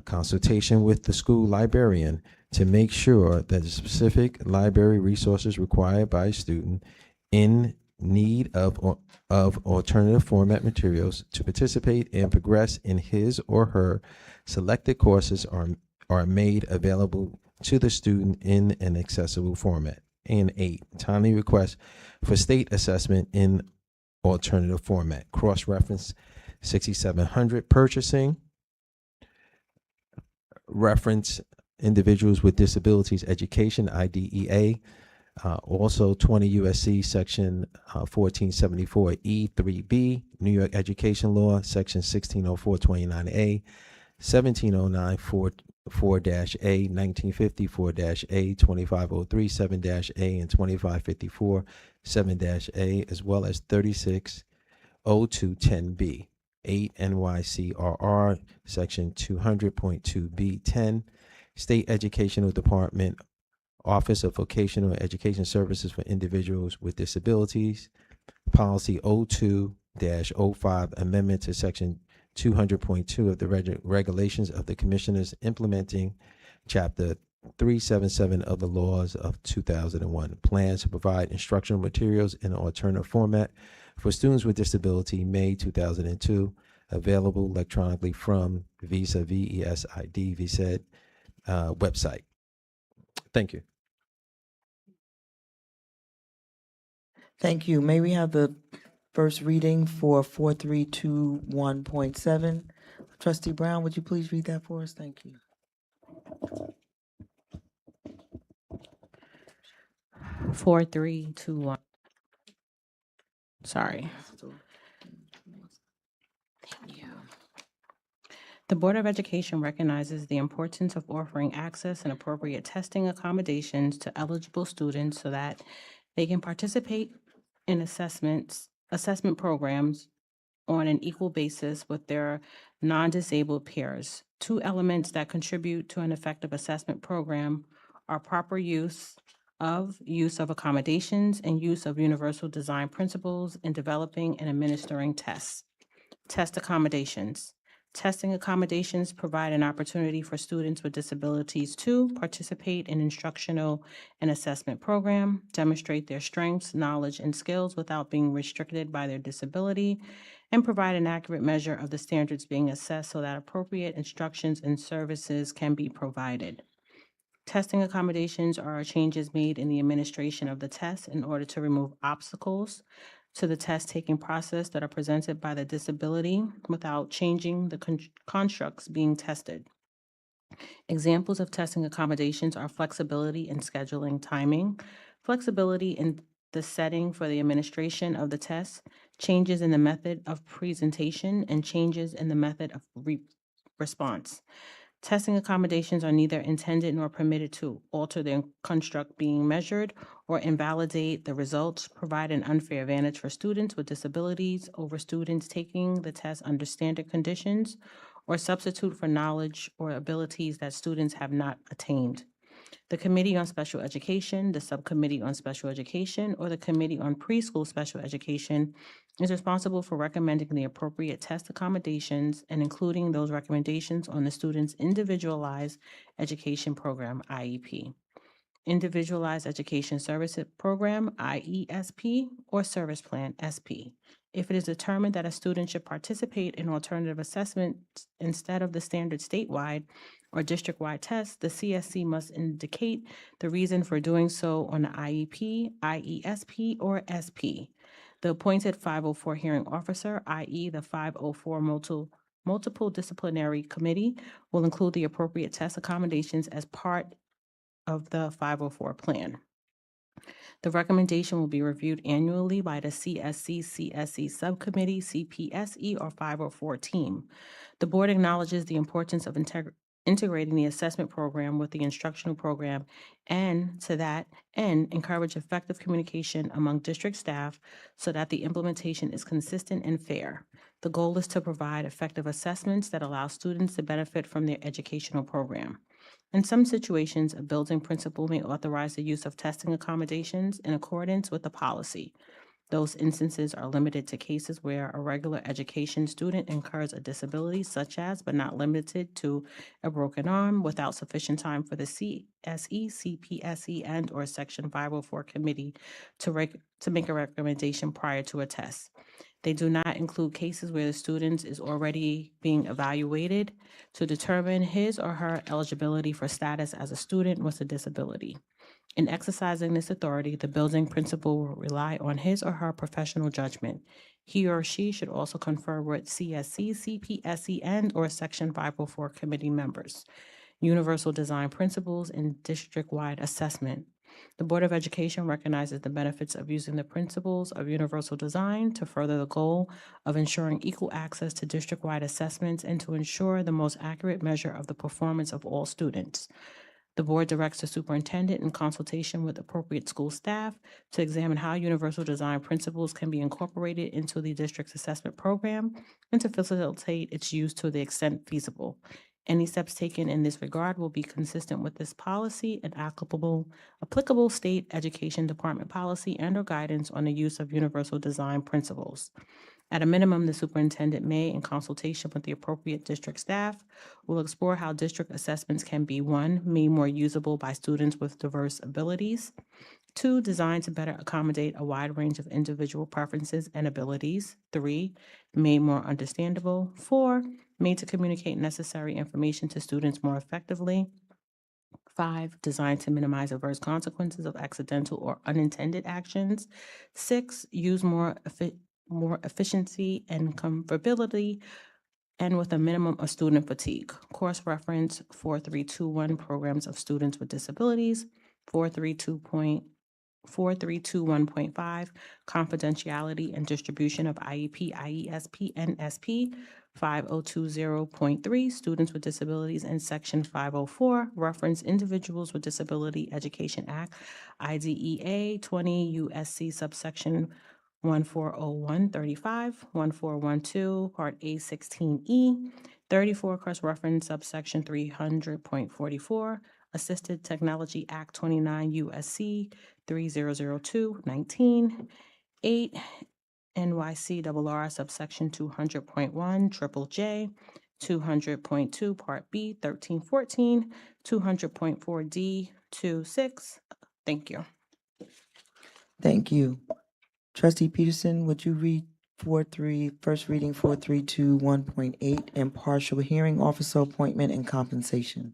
consultation with the school librarian to make sure that the specific library resources required by a student in need of alternative format materials to participate and progress in his or her selected courses are made available to the student in an accessible format. And 8, timely request for state assessment in alternative format. Cross-reference 6700 purchasing. Reference individuals with disabilities education, IDEA. Also, 20 USC Section 1474 E3B, New York Education Law, Section 1604 29A, 1709 4-A, 1950 4-A, 2503 7-A, and 2554 7-A, as well as 360210B, 8 NYCRR, Section 200.2B10, State Educational Department, Office of Vocational Education Services for Individuals with Disabilities, Policy 02-05, Amendment to Section 200.2 of the Regulations of the Commissioners implementing Chapter 377 of the laws of 2001. Plans to provide instructional materials in an alternative format for students with disability, May 2002, available electronically from Visa, VESID, VSED website. Thank you. Thank you. May we have the first reading for 4321.7? Trustee Brown, would you please read that for us? Thank you. 4321. Sorry. Thank you. The Board of Education recognizes the importance of offering access and appropriate testing accommodations to eligible students so that they can participate in assessment programs on an equal basis with their non-disabled peers. Two elements that contribute to an effective assessment program are proper use of accommodations and use of universal design principles in developing and administering tests. Test accommodations. Testing accommodations provide an opportunity for students with disabilities to participate in instructional and assessment program, demonstrate their strengths, knowledge, and skills without being restricted by their disability, and provide an accurate measure of the standards being assessed so that appropriate instructions and services can be provided. Testing accommodations are changes made in the administration of the test in order to remove obstacles to the test-taking process that are presented by the disability without changing the constructs being tested. Examples of testing accommodations are flexibility in scheduling timing, flexibility in the setting for the administration of the test, changes in the method of presentation, and changes in the method of response. Testing accommodations are neither intended nor permitted to alter the construct being measured or invalidate the results, provide an unfair advantage for students with disabilities over students taking the test under standard conditions, or substitute for knowledge or abilities that students have not attained. The Committee on Special Education, the Subcommittee on Special Education, or the Committee on Preschool Special Education is responsible for recommending the appropriate test accommodations and including those recommendations on the student's individualized education program, IEP. Individualized Education Service Program, IESP, or Service Plan, SP. If it is determined that a student should participate in alternative assessments instead of the standard statewide or district-wide tests, the CSC must indicate the reason for doing so on the IEP, IESP, or SP. The appointed 504 hearing officer, i.e. the 504 multiple disciplinary committee, will include the appropriate test accommodations as part of the 504 plan. The recommendation will be reviewed annually by the CSE Subcommittee, CPSE, or 504 team. The board acknowledges the importance of integrating the assessment program with the instructional program, and to that end, encourage effective communication among district staff so that the implementation is consistent and fair. The goal is to provide effective assessments that allow students to benefit from their educational program. In some situations, a building principal may authorize the use of testing accommodations in accordance with the policy. Those instances are limited to cases where a regular education student incurs a disability such as, but not limited to, a broken arm without sufficient time for the CSE, CPSE, and/or Section 504 committee to make a recommendation prior to a test. They do not include cases where the student is already being evaluated to determine his or her eligibility for status as a student with a disability. In exercising this authority, the building principal will rely on his or her professional judgment. He or she should also confer with CSC, CPSE, and/or Section 504 committee members. Universal design principles and district-wide assessment. The Board of Education recognizes the benefits of using the principles of universal design to further the goal of ensuring equal access to district-wide assessments and to ensure the most accurate measure of the performance of all students. The board directs the superintendent in consultation with appropriate school staff to examine how universal design principles can be incorporated into the district's assessment program and to facilitate its use to the extent feasible. Any steps taken in this regard will be consistent with this policy and applicable state education department policy and/or guidance on the use of universal design principles. At a minimum, the superintendent may, in consultation with the appropriate district staff, will explore how district assessments can be, 1, made more usable by students with diverse abilities, 2, designed to better accommodate a wide range of individual preferences and abilities, 3, made more understandable, 4, made to communicate necessary information to students more effectively, 5, designed to minimize adverse consequences of accidental or unintended actions, 6, use more efficiency and comfortability, and with a minimum of student fatigue. Course reference 4321, Programs of Students with Disabilities, 4321.5, Confidentiality and Distribution of IEP, IESP, and SP, 5020.3, Students with Disabilities, and Section 504, Reference Individuals with Disability Education Act, IDEA 20 USC subsection 140135, 1412, Part A 16E, 34, cross-reference subsection 300.44, Assisted Technology Act 29 USC 3002, 19, 8, NYCRR subsection 200.1, triple J, 200.2, Part B, 1314, 200.4 D, 26. Thank you. Thank you. Trustee Peterson, would you read first reading 4321.8, impartial hearing officer appointment and compensation?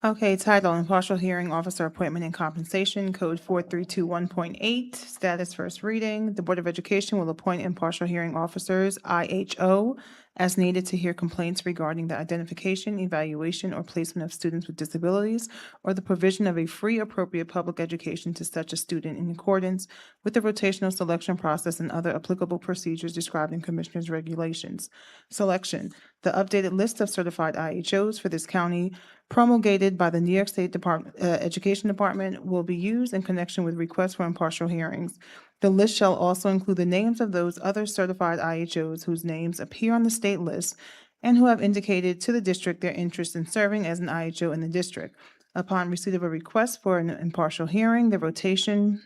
Okay, title, Impartial Hearing Officer Appointment and Compensation, Code 4321.8, status first reading. The Board of Education will appoint impartial hearing officers, IHO, as needed to hear complaints regarding the identification, evaluation, or placement of students with disabilities, or the provision of a free appropriate public education to such a student in accordance with the rotational selection process and other applicable procedures described in Commissioner's regulations. Selection. The updated list of certified IHOs for this county promulgated by the New York State Education Department will be used in connection with requests for impartial hearings. The list shall also include the names of those other certified IHOs whose names appear on the state list and who have indicated to the district their interest in serving as an IHO in the district. Upon receipt of a request for an impartial hearing, the rotational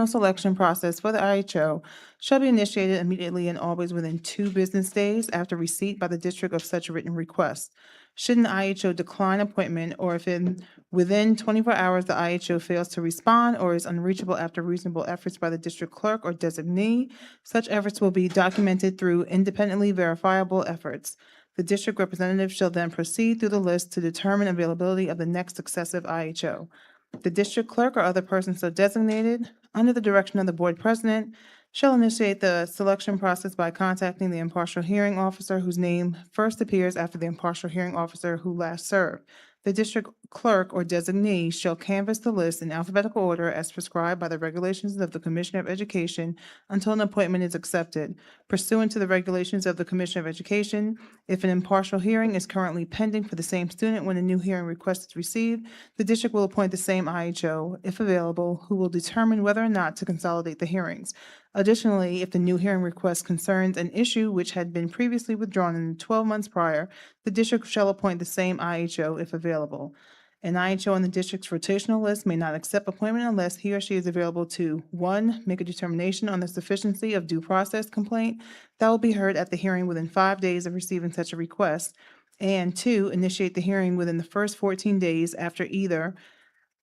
selection process for the IHO shall be initiated immediately and always within 2 business days after receipt by the district of such written request. Should an IHO decline appointment, or if within 24 hours the IHO fails to respond or is unreachable after reasonable efforts by the district clerk or designee, such efforts will be documented through independently verifiable efforts. The district representative shall then proceed through the list to determine availability of the next successive IHO. The district clerk or other person so designated, under the direction of the board president, shall initiate the selection process by contacting the impartial hearing officer whose name first appears after the impartial hearing officer who last served. The district clerk or designee shall canvass the list in alphabetical order as prescribed by the regulations of the Commissioner of Education until an appointment is accepted. Pursuant to the regulations of the Commissioner of Education, if an impartial hearing is currently pending for the same student when a new hearing request is received, the district will appoint the same IHO, if available, who will determine whether or not to consolidate the hearings. Additionally, if the new hearing request concerns an issue which had been previously withdrawn in the 12 months prior, the district shall appoint the same IHO if available. An IHO on the district's rotational list may not accept appointment unless he or she is available to, 1, make a determination on the sufficiency of due process complaint that will be heard at the hearing within 5 days of receiving such a request, and 2, initiate the hearing within the first 14 days after either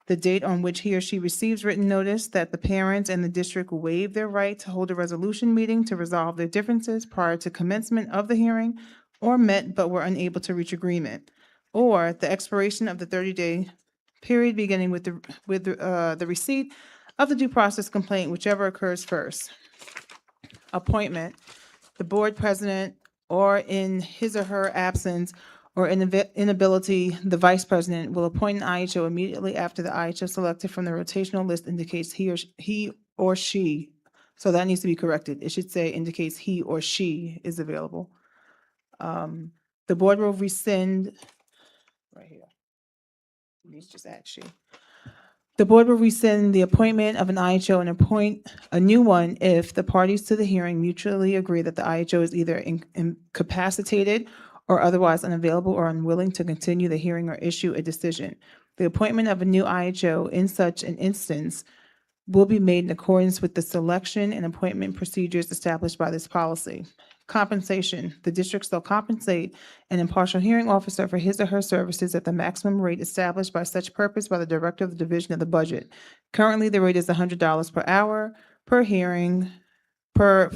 the date on which he or she receives written notice that the parents and the district waive their right to hold a resolution meeting to resolve their differences prior to commencement of the hearing, or met but were unable to reach agreement, or the expiration of the 30-day period beginning with the receipt of the due process complaint, whichever occurs first. Appointment. The board president, or in his or her absence, or inability, the vice president will appoint an IHO immediately after the IHO selected from the rotational list indicates he or she. So that needs to be corrected. It should say indicates he or she is available. The board will rescind, right here. Let me just add she. The board will rescind the appointment of an IHO and appoint a new one if the parties to the hearing mutually agree that the IHO is either incapacitated or otherwise unavailable or unwilling to continue the hearing or issue a decision. The appointment of a new IHO in such an instance will be made in accordance with the selection and appointment procedures established by this policy. Compensation. The district shall compensate an impartial hearing officer for his or her services at the maximum rate established by such purpose by the director of the division of the budget. Currently, the rate is $100 per hour, per hearing, per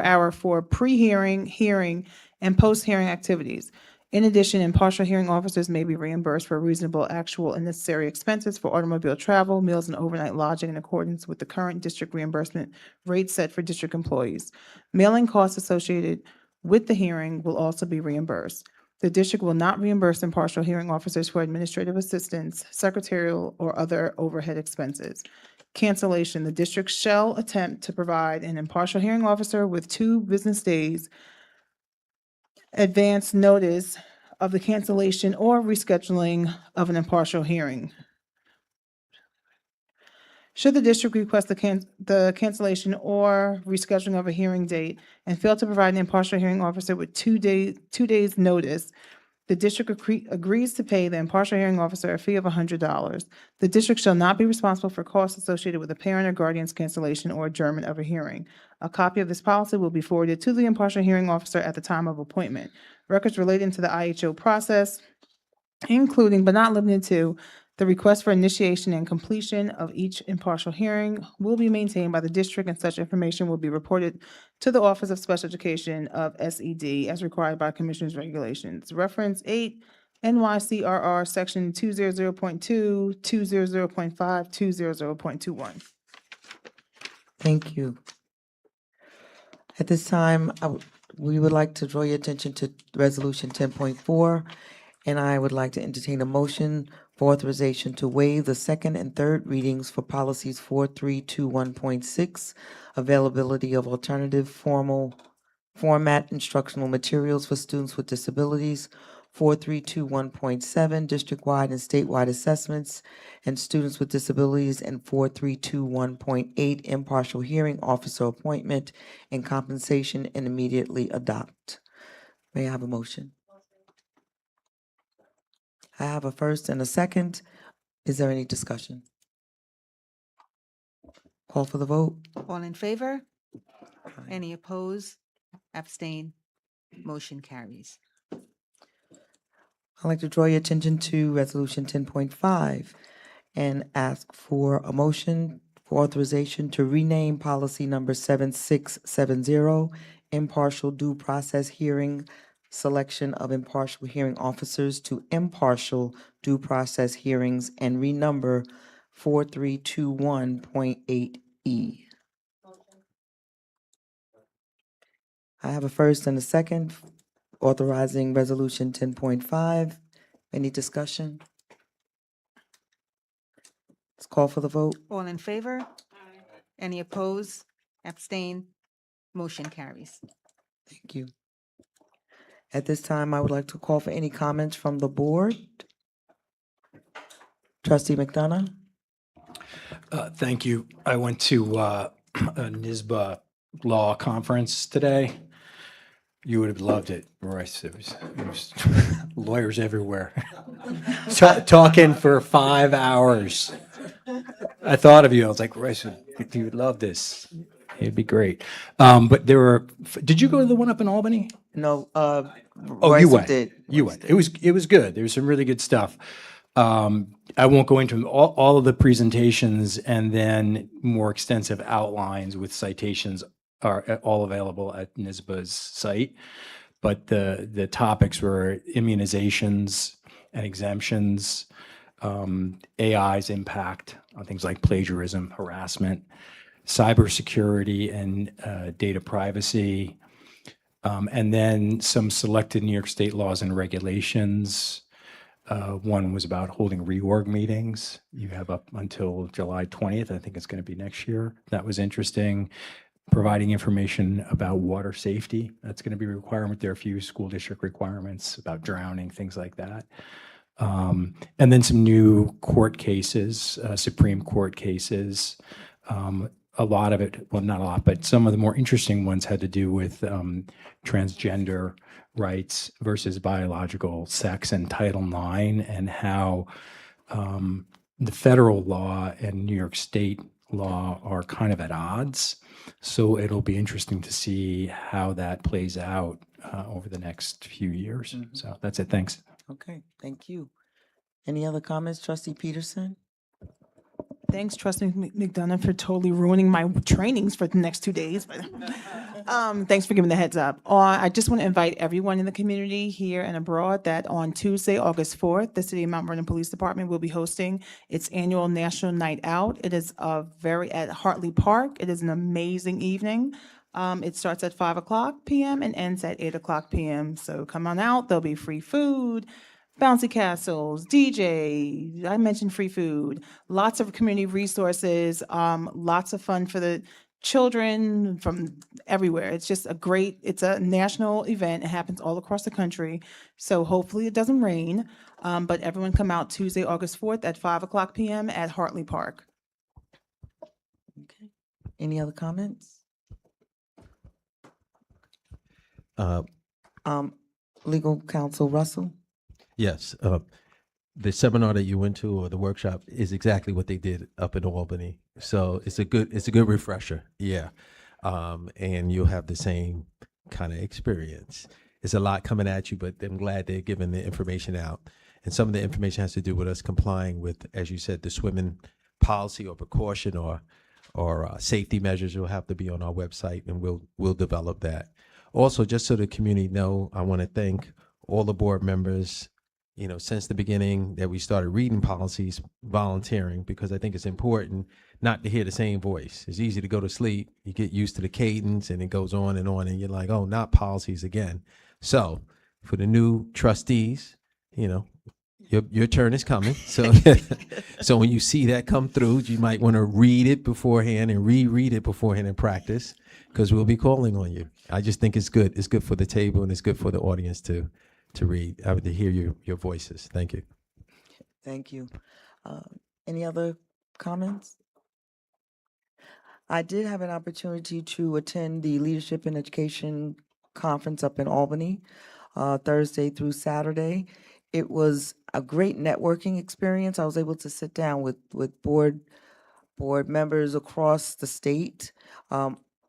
hour for pre-hearing, hearing, and post-hearing activities. In addition, impartial hearing officers may be reimbursed for reasonable actual and necessary expenses for automobile travel, meals, and overnight lodging in accordance with the current district reimbursement rate set for district employees. Mailing costs associated with the hearing will also be reimbursed. The district will not reimburse impartial hearing officers for administrative assistance, secretarial, or other overhead expenses. Cancellation. The district shall attempt to provide an impartial hearing officer with 2 business days advance notice of the cancellation or rescheduling of an impartial hearing. Should the district request the cancellation or rescheduling of a hearing date and fail to provide an impartial hearing officer with 2 days notice, the district agrees to pay the impartial hearing officer a fee of $100. The district shall not be responsible for costs associated with a parent or guardian's cancellation or adjournment of a hearing. A copy of this policy will be forwarded to the impartial hearing officer at the time of appointment. Records relating to the IHO process, including but not limited to the request for initiation and completion of each impartial hearing, will be maintained by the district, and such information will be reported to the Office of Special Education of SED as required by Commissioner's regulations. Reference 8 NYCRR Section 200.2, 200.5, 200.21. Thank you. At this time, we would like to draw your attention to Resolution 10.4, and I would like to entertain a motion for authorization to waive the second and third readings for policies 4321.6, availability of alternative format instructional materials for students with disabilities, 4321.7, district-wide and statewide assessments and students with disabilities, and 4321.8, impartial hearing officer appointment and compensation, and immediately adopt. May I have a motion? I have a first and a second. Is there any discussion? Call for the vote. All in favor? Any opposed? Abstain? Motion carries. I'd like to draw your attention to Resolution 10.5 and ask for a motion for authorization to rename policy number 7670, impartial due process hearing, selection of impartial hearing officers, to impartial due process hearings, and renumber 4321.8E. I have a first and a second authorizing Resolution 10.5. Any discussion? Let's call for the vote. All in favor? Any opposed? Abstain? Motion carries. Thank you. At this time, I would like to call for any comments from the board. Trustee McDonough? Thank you. I went to a NISBA law conference today. You would have loved it, Royce. It was lawyers everywhere. Talking for 5 hours. I thought of you. I was like, Royce, you would love this. It'd be great. But did you go to the one up in Albany? No, Oh, Royce you went. did. You went. It was good. There was some really good stuff. I won't go into all of the presentations, and then more extensive outlines with citations are all available at NISBA's site. But the topics were immunizations and exemptions, AI's impact on things like plagiarism, harassment, cybersecurity and data privacy, And then some selected New York State laws and regulations. One was about holding reorg meetings. You have up until July 20th. I think it's going to be next year. That was interesting. Providing information about water safety. That's going to be a requirement. There are a few school district requirements about drowning, things like that. And then some new court cases, Supreme Court cases. A lot of it, well, not a lot, but some of the more interesting ones had to do with transgender rights versus biological sex and Title IX, and how the federal law and New York State law are kind of at odds. So it'll be interesting to see how that plays out over the next few years. So that's it. Thanks. Okay, thank you. Any other comments, trustee Peterson? Thanks, trustee McDonough, for totally ruining my trainings for the next 2 days. But thanks for giving the heads up. I just want to invite everyone in the community here and abroad that on Tuesday, August 4th, the City of Mount Vernon Police Department will be hosting its annual National Night Out. It is at Hartley Park. It is an amazing evening. It starts at 5 o'clock p.m. and ends at 8 o'clock p.m. So come on out. There'll be free food, bouncy castles, DJ, I mentioned free food, lots of community resources, lots of fun for the children from everywhere. It's just it's a national event. It happens all across the country. So hopefully it doesn't rain, but everyone come out Tuesday, August 4th at 5 o'clock p.m. at Hartley Park. Okay. Any other comments? Legal counsel Russell? Yes, the seminar that you went to or the workshop is exactly what they did up in Albany. So it's a good refresher. Yeah. And you'll have the same kind of experience. It's a lot coming at you, but I'm glad they're giving the information out. And some of the information has to do with us complying with, as you said, the swimming policy or precaution or safety measures will have to be on our website, and we'll develop that. Also, just so the community know, I want to thank all the board members, since the beginning that we started reading policies, volunteering, because I think it's important not to hear the same voice. It's easy to go to sleep. You get used to the cadence and it goes on, and you're like, oh, not policies again. So for the new trustees, your turn is coming. So, so when you see that come through, you might want to read it beforehand and reread it beforehand in practice, because we'll be calling on you. I just think it's good. It's good for the table and it's good for the audience to read, to hear your voices. Thank you. Thank you. Any other comments? I did have an opportunity to attend the Leadership in Education Conference up in Albany, Thursday through Saturday. It was a great networking experience. I was able to sit down with board members across the state.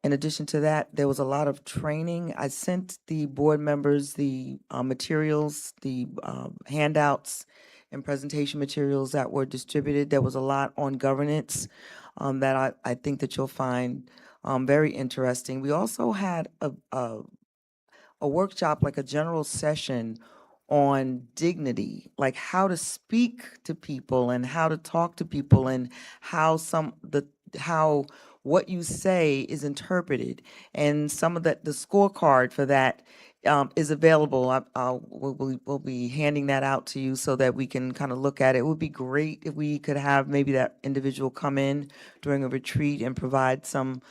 In addition to that, there was a lot of training. I sent the board members the materials, the handouts and presentation materials that were distributed. There was a lot on governance that I think that you'll find very interesting. We also had a workshop, like a general session on dignity, like how to speak to people and how to talk to people, and how how what you say is interpreted, and some of the scorecard for that is available. We'll be handing that out to you so that we can kind of look at it. It would be great if we could have maybe that individual come in during a retreat and provide some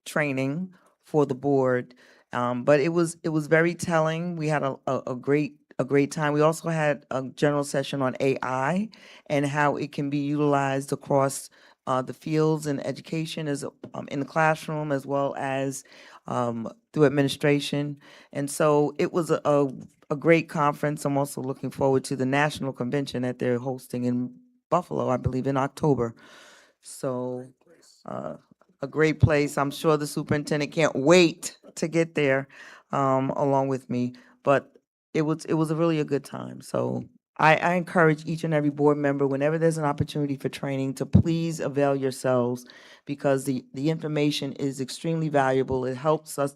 training for the board. But it was very telling. We had a great time. We also had a general session on AI and how it can be utilized across the fields in education, as in the classroom, as well as through administration. And so it was a great conference. I'm also looking forward to the national convention that they're hosting in Buffalo, I believe, in October. So a great place. I'm sure the superintendent can't wait to get there along with me. But it was really a good time. So I encourage each and every board member, whenever there's an opportunity for training, to please avail yourselves, because the information is extremely valuable. It helps us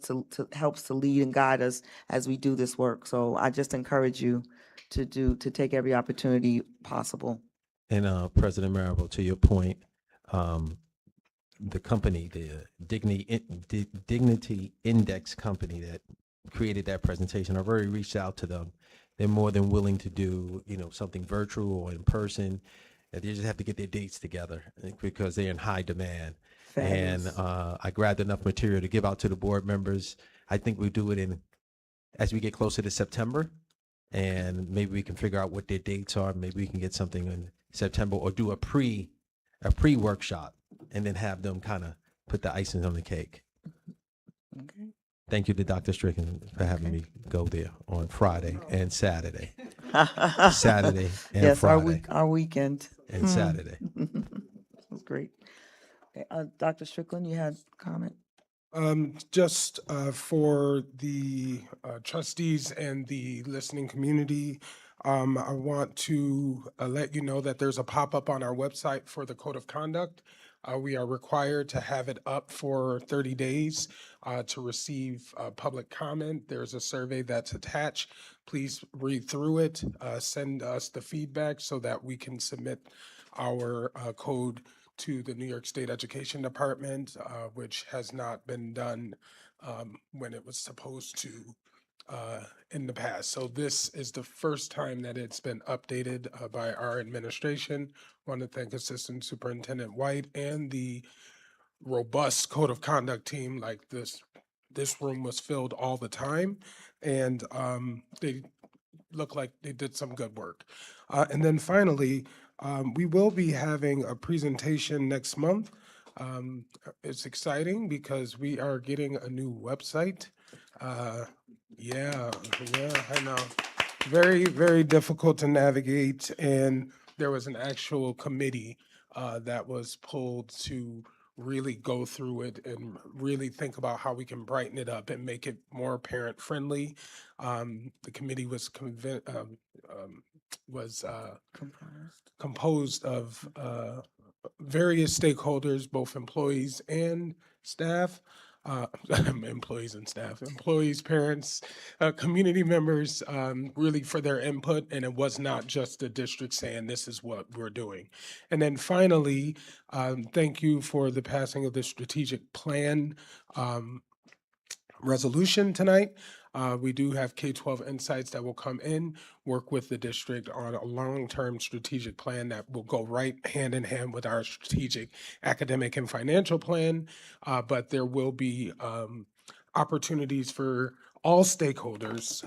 helps to lead and guide us as we do this work. So I just encourage you to take every opportunity possible. And President Marable, to your point, the company, the Dignity Index company that created that presentation. I've already reached out to them. They're more than willing to do, something virtual or in person. And they just have to get their dates together because they're in high demand. And Fabulous. I grabbed enough material to give out to the board members. I think we do it as we get closer to September. And maybe we can figure out what their dates are. Maybe we can get something in September or do a pre-workshop and then have them kind of put the icing on the cake. Okay. Thank you to Dr. Strickland for having me go there on Friday and Saturday. Saturday and Yes, Friday our weekend. and Saturday. That's great. Okay, Dr. Strickland, you had a comment? Just for the trustees and the listening community, I want to let you know that there's a pop-up on our website for the Code of Conduct. We are required to have it up for 30 days to receive public comment. There's a survey that's attached. Please read through it, send us the feedback so that we can submit our code to the New York State Education Department, which has not been done when it was supposed to in the past. So this is the first time that it's been updated by our administration. Want to thank Assistant Superintendent White and the robust Code of Conduct team. Like this room was filled all the time, and they look like they did some good work. And then finally, we will be having a presentation next month. It's exciting because we are getting a new website. Yeah, I know. Very, very difficult to navigate, and there was an actual committee that was pulled to really go through it and really think about how we can brighten it up and make it more parent friendly. The committee was composed of various stakeholders, both employees and staff. Employees, parents, community members, really for their input. And it was not just the district saying this is what we're doing. And then finally, thank you for the passing of the strategic plan resolution tonight. We do have K-12 insights that will come in, work with the district on a long-term strategic plan that will go right hand in hand with our strategic academic and financial plan. But there will be opportunities for all stakeholders,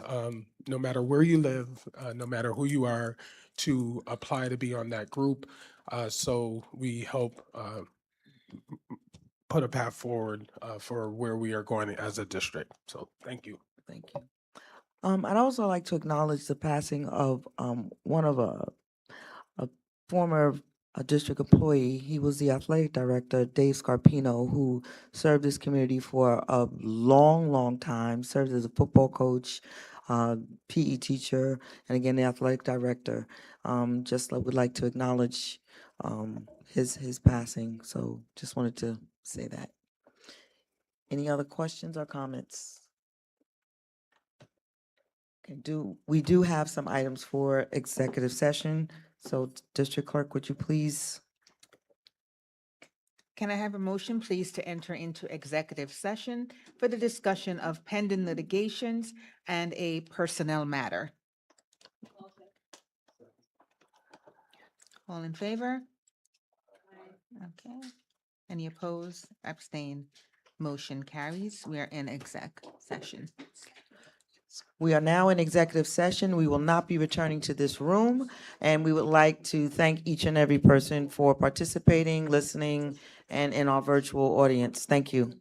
no matter where you live, no matter who you are, to apply to be on that group. So we hope put a path forward for where we are going as a district. So thank you. Thank you. I'd also like to acknowledge the passing of one of a former district employee. He was the athletic director, Dave Scarpino, who served this community for a long, long time, served as a football coach, PE teacher, and again, the athletic director. Would like to acknowledge his passing. So just wanted to say that. Any other questions or comments? Okay, we do have some items for executive session. So District Clerk, would you please? Can I have a motion, please, to enter into executive session for the discussion of pending litigations and a personnel matter? All in favor? Okay. Any opposed? Abstain? Motion carries. We are in exec session. We are now in executive session. We will not be returning to this room, and we would like to thank each and every person for participating, listening, and in our virtual audience. Thank you.